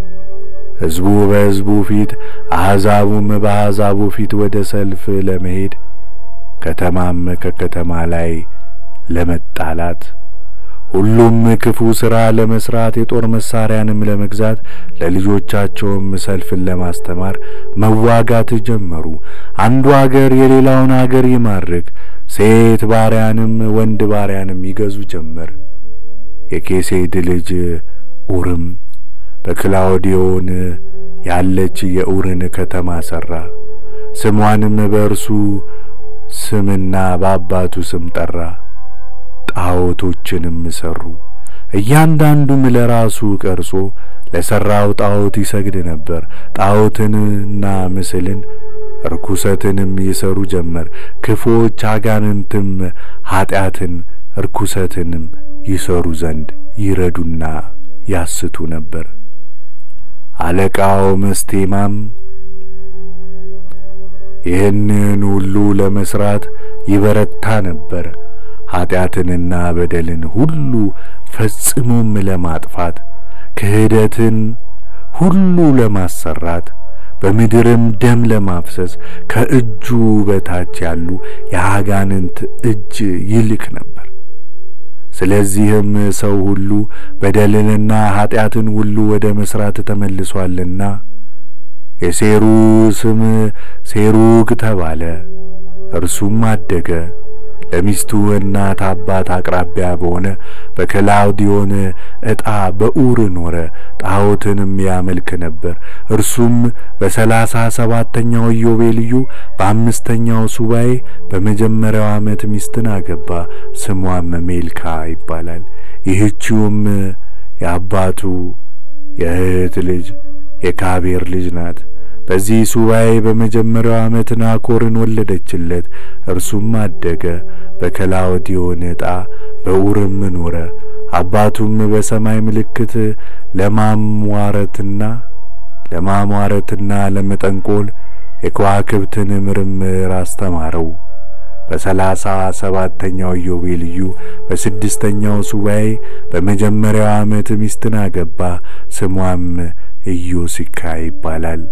ሕዝቡ በሕዝቡ ፊት አሕዛቡም በአሕዛቡ ፊት ወደ ሰልፍ ለመሄድ ከተማም ከከተማ ላይ ለመጣላት ሁሉም ክፉ ሥራ ለመስራት የጦር መሳሪያንም ለመግዛት ለልጆቻቸውም ሰልፍን ለማስተማር መዋጋት ጀመሩ። አንዱ አገር የሌላውን አገር ይማርክ፣ ሴት ባሪያንም ወንድ ባሪያንም ይገዙ ጀመር። የኬሴድ ልጅ ኡርም በክላውዲዮን ያለች የኡርን ከተማ ሠራ። ስሟንም በእርሱ ስምና በአባቱ ስም ጠራ። ጣዖቶችንም ሠሩ። እያንዳንዱም ለራሱ ቀርጾ ለሠራው ጣዖት ይሰግድ ነበር። ጣዖትንና ምስልን ርኩሰትንም ይሠሩ ጀመር። ክፉዎች አጋንንትም ኀጢአትን ርኩሰትንም ይሠሩ ዘንድ ይረዱና ያስቱ ነበር። አለቃው መስቴማም ይህንን ሁሉ ለመስራት ይበረታ ነበር። ኀጢአትንና በደልን ሁሉ ፈጽሞም ለማጥፋት ክህደትን ሁሉ ለማሰራት በምድርም ደም ለማፍሰስ ከእጁ በታች ያሉ የአጋንንት እጅ ይልክ ነበር። ስለዚህም ሰው ሁሉ በደልንና ኀጢአትን ሁሉ ወደ መስራት ተመልሷልና የሴሩ ስም ሴሩግ ተባለ። እርሱም አደገ። ለሚስቱ እናት አባት አቅራቢያ በሆነ በክላውዲዮን ዕጣ በኡር ኖረ። ጣዖትንም ያመልክ ነበር። እርሱም በ37ኛው ኢዮቤልዩ በ5ኛው ሱባኤ በመጀመሪያው ዓመት ሚስትን አገባ። ስሟም ሜልካ ይባላል። ይህችውም የአባቱ የእህት ልጅ የካቤር ልጅ ናት። በዚህ ሱባኤ በመጀመሪያው ዓመት ናኮርን ወለደችለት። እርሱም አደገ፣ በከላውዲዮን ዕጣ በኡርም ኖረ። አባቱም በሰማይ ምልክት ለማሟረትና ለመጠንቆል የከዋክብትን ምርምር አስተማረው። በ37ኛው ኢዮቤልዩ በ6ኛው ሱባኤ በመጀመሪያው ዓመት ሚስትን አገባ። ስሟም ኢዮሲካ ይባላል።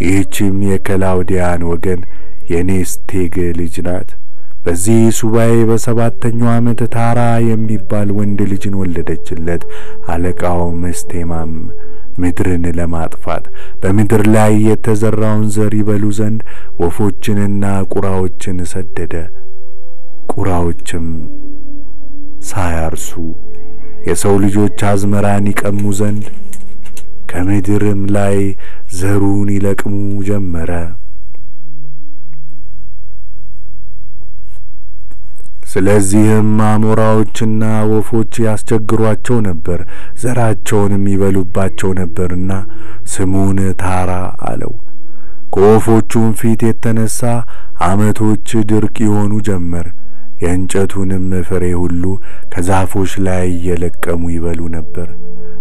ይህችም የከላውዲያን ወገን የኔስቴግ ልጅ ናት። በዚህ ሱባኤ በ7ኛው ዓመት ታራ የሚባል ወንድ ልጅን ወለደችለት። አለቃው መስቴማም ምድርን ለማጥፋት በምድር ላይ የተዘራውን ዘር ይበሉ ዘንድ ወፎችንና ቁራዎችን ሰደደ። ቁራዎችም ሳያርሱ የሰው ልጆች አዝመራን ይቀሙ ዘንድ ከምድርም ላይ ዘሩን ይለቅሙ ጀመረ። ስለዚህም አሞራዎችና ወፎች ያስቸግሯቸው ነበር፣ ዘራቸውንም ይበሉባቸው ነበርና ስሙን ታራ አለው። ከወፎቹም ፊት የተነሳ ዓመቶች ድርቅ ይሆኑ ጀመር። የእንጨቱንም ፍሬ ሁሉ ከዛፎች ላይ እየለቀሙ ይበሉ ነበር።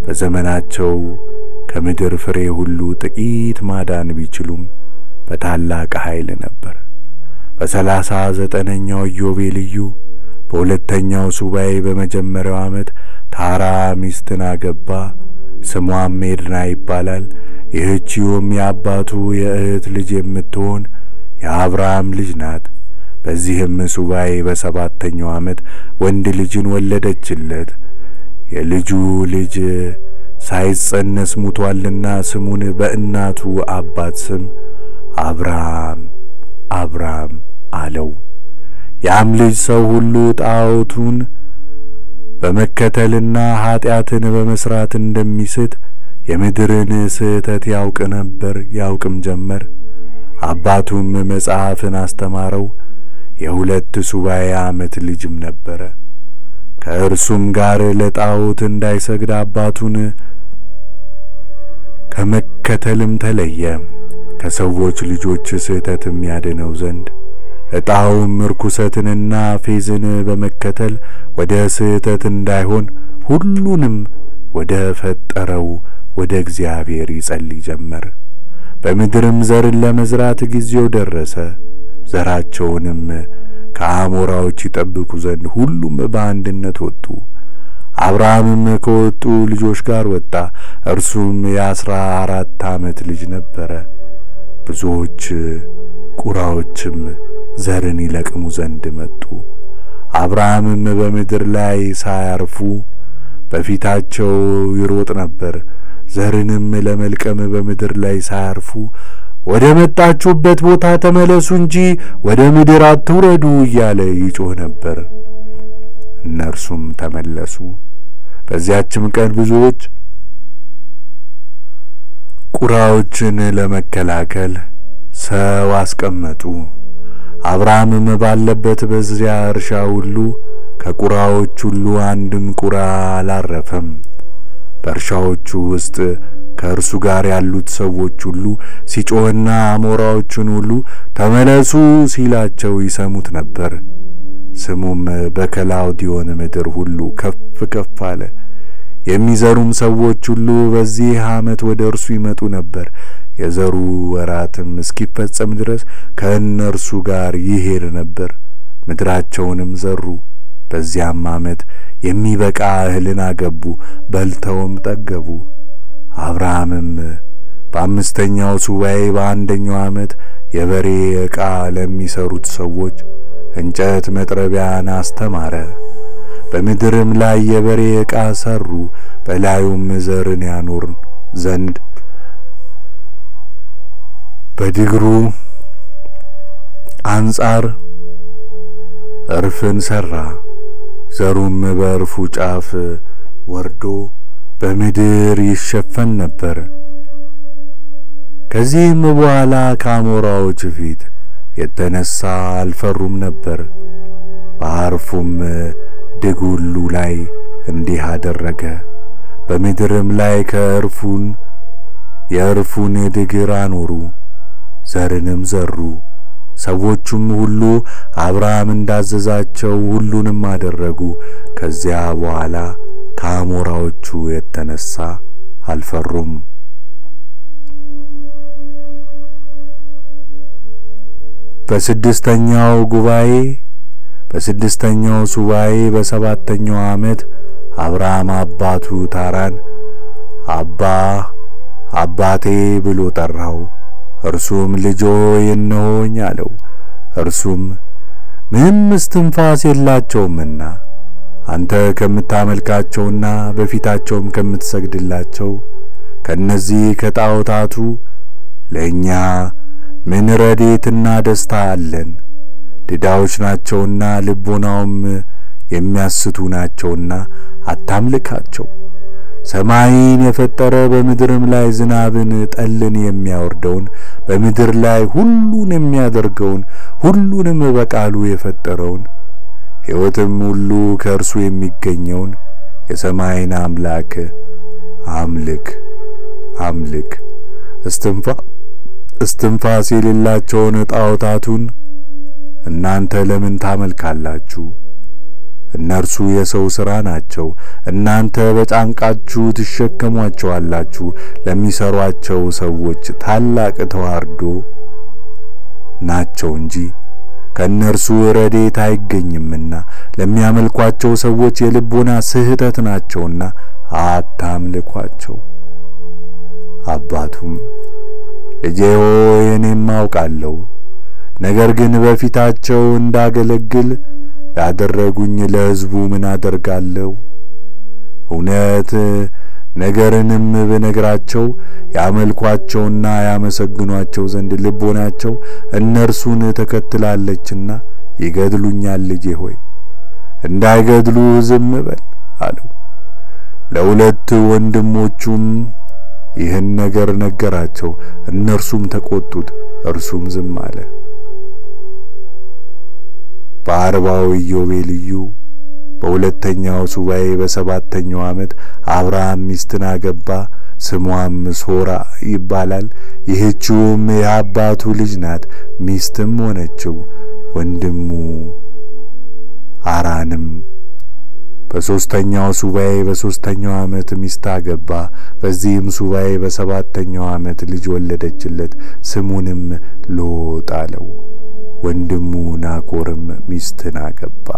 በዘመናቸው ከምድር ፍሬ ሁሉ ጥቂት ማዳን ቢችሉም በታላቅ ኃይል ነበር። በ39ኛው ኢዮቤልዩ በሁለተኛው ሱባኤ በመጀመሪያው ዓመት ታራ ሚስትን አገባ። ስሟም ኤድና ይባላል። ይህችውም የአባቱ የእህት ልጅ የምትሆን የአብርሃም ልጅ ናት። በዚህም ሱባኤ በሰባተኛው ዓመት ወንድ ልጅን ወለደችለት። የልጁ ልጅ ሳይጸነስ ሙቷልና ስሙን በእናቱ አባት ስም አብራም አለው። ያም ልጅ ሰው ሁሉ ጣዖቱን በመከተልና ኃጢአትን በመስራት እንደሚስት የምድርን ስህተት ያውቅም ጀመር። አባቱም መጽሐፍን አስተማረው። የሁለት ሱባኤ ዓመት ልጅም ነበረ። ከእርሱም ጋር ለጣዖት እንዳይሰግድ አባቱን ከመከተልም ተለየ። ከሰዎች ልጆች ስህተትም ያድነው ዘንድ ዕጣውም ርኩሰትንና ፌዝን በመከተል ወደ ስህተት እንዳይሆን ሁሉንም ወደ ፈጠረው ወደ እግዚአብሔር ይጸልይ ጀመር። በምድርም ዘርን ለመዝራት ጊዜው ደረሰ። ዘራቸውንም ከአሞራዎች ይጠብቁ ዘንድ ሁሉም በአንድነት ወጡ። አብርሃምም ከወጡ ልጆች ጋር ወጣ። እርሱም የ14 ዓመት ልጅ ነበረ። ብዙዎች ቁራዎችም ዘርን ይለቅሙ ዘንድ መጡ። አብርሃምም በምድር ላይ ሳያርፉ በፊታቸው ይሮጥ ነበር። ዘርንም ለመልቀም በምድር ላይ ሳያርፉ ወደ መጣችሁበት ቦታ ተመለሱ እንጂ ወደ ምድር አትውረዱ እያለ ይጮህ ነበር። እነርሱም ተመለሱ። በዚያችም ቀን ብዙዎች ቁራዎችን ለመከላከል ሰው አስቀመጡ። አብርሃምም ባለበት በዚያ እርሻ ሁሉ ከቁራዎች ሁሉ አንድም ቁራ አላረፈም። በእርሻዎቹ ውስጥ ከእርሱ ጋር ያሉት ሰዎች ሁሉ ሲጮህና አሞራዎቹን ሁሉ ተመለሱ ሲላቸው ይሰሙት ነበር። ስሙም በከላውዲዮን ምድር ሁሉ ከፍ አለ። የሚዘሩም ሰዎች ሁሉ በዚህ ዓመት ወደ እርሱ ይመጡ ነበር። የዘሩ ወራትም እስኪፈጸም ድረስ ከእነርሱ ጋር ይሄድ ነበር። ምድራቸውንም ዘሩ። በዚያም ዓመት የሚበቃ እህልን አገቡ፣ በልተውም ጠገቡ። አብርሃምም በአምስተኛው ሱባኤ በአንደኛው ዓመት የበሬ ዕቃ ለሚሰሩት ሰዎች እንጨት መጥረቢያን አስተማረ። በምድርም ላይ የበሬ ዕቃ ሰሩ። በላዩም ዘርን ያኖር ዘንድ በድግሩ አንጻር እርፍን ሰራ። ዘሩም በእርፉ ጫፍ ወርዶ በምድር ይሸፈን ነበር። ከዚህም በኋላ ከአሞራዎች ፊት የተነሳ አልፈሩም ነበር። በአርፉም ድግ ሁሉ ላይ እንዲህ አደረገ። በምድርም ላይ የእርፉን ድግር አኖሩ፣ ዘርንም ዘሩ። ሰዎቹም ሁሉ አብርሃም እንዳዘዛቸው ሁሉንም አደረጉ። ከዚያ በኋላ ከአሞራዎቹ የተነሳ አልፈሩም። በስድስተኛው ሱባኤ በሰባተኛው ዓመት አብርሃም አባቱ ታራን አባቴ ብሎ ጠራው። እርሱም ልጅ ሆይ እነሆኝ አለው። እርሱም ምንም እስትንፋስ የላቸውምና አንተ ከምታመልካቸውና በፊታቸውም ከምትሰግድላቸው ከነዚህ ከጣዖታቱ ለእኛ ምን ረድኤትና ደስታ አለን? ድዳዎች ናቸውና ልቦናውም የሚያስቱ ናቸውና አታምልካቸው። ሰማይን የፈጠረ በምድርም ላይ ዝናብን ጠልን የሚያወርደውን በምድር ላይ ሁሉን የሚያደርገውን ሁሉንም በቃሉ የፈጠረውን ሕይወትም ሁሉ ከእርሱ የሚገኘውን የሰማይን አምላክ አምልክ። እስትንፋስ የሌላቸውን ጣዖታቱን እናንተ ለምን ታመልካላችሁ? እነርሱ የሰው ሥራ ናቸው። እናንተ በጫንቃችሁ ትሸከሟቸዋላችሁ። ለሚሰሯቸው ሰዎች ታላቅ ተዋርዶ ናቸው እንጂ ከእነርሱ ረድኤት አይገኝምና ለሚያመልኳቸው ሰዎች የልቦና ስህተት ናቸውና አታምልኳቸው። አባቱም ልጄ ሆይ እኔም አውቃለሁ፣ ነገር ግን በፊታቸው እንዳገለግል ያደረጉኝ ለሕዝቡ ምን አደርጋለሁ? እውነት ነገርንም ብነግራቸው ያመልኳቸውና ያመሰግኗቸው ዘንድ ልቦናቸው እነርሱን ተከትላለችና ይገድሉኛል። ልጄ ሆይ እንዳይገድሉ ዝም በል አለው። ለሁለት ወንድሞቹም ይህን ነገር ነገራቸው። እነርሱም ተቆጡት፣ እርሱም ዝም አለ። በአርባው ኢዮቤልዩ በሁለተኛው ሱባኤ በሰባተኛው ዓመት አብርሃም ሚስትን አገባ። ስሟም ሶራ ይባላል። ይህችውም የአባቱ ልጅ ናት። ሚስትም ሆነችው። ወንድሙ አራንም በሶስተኛው ሱባኤ በሶስተኛው ዓመት ሚስት አገባ። በዚህም ሱባኤ በሰባተኛው ዓመት ልጅ ወለደችለት። ስሙንም ሎጥ አለው። ወንድሙ ናኮርም ሚስትን አገባ።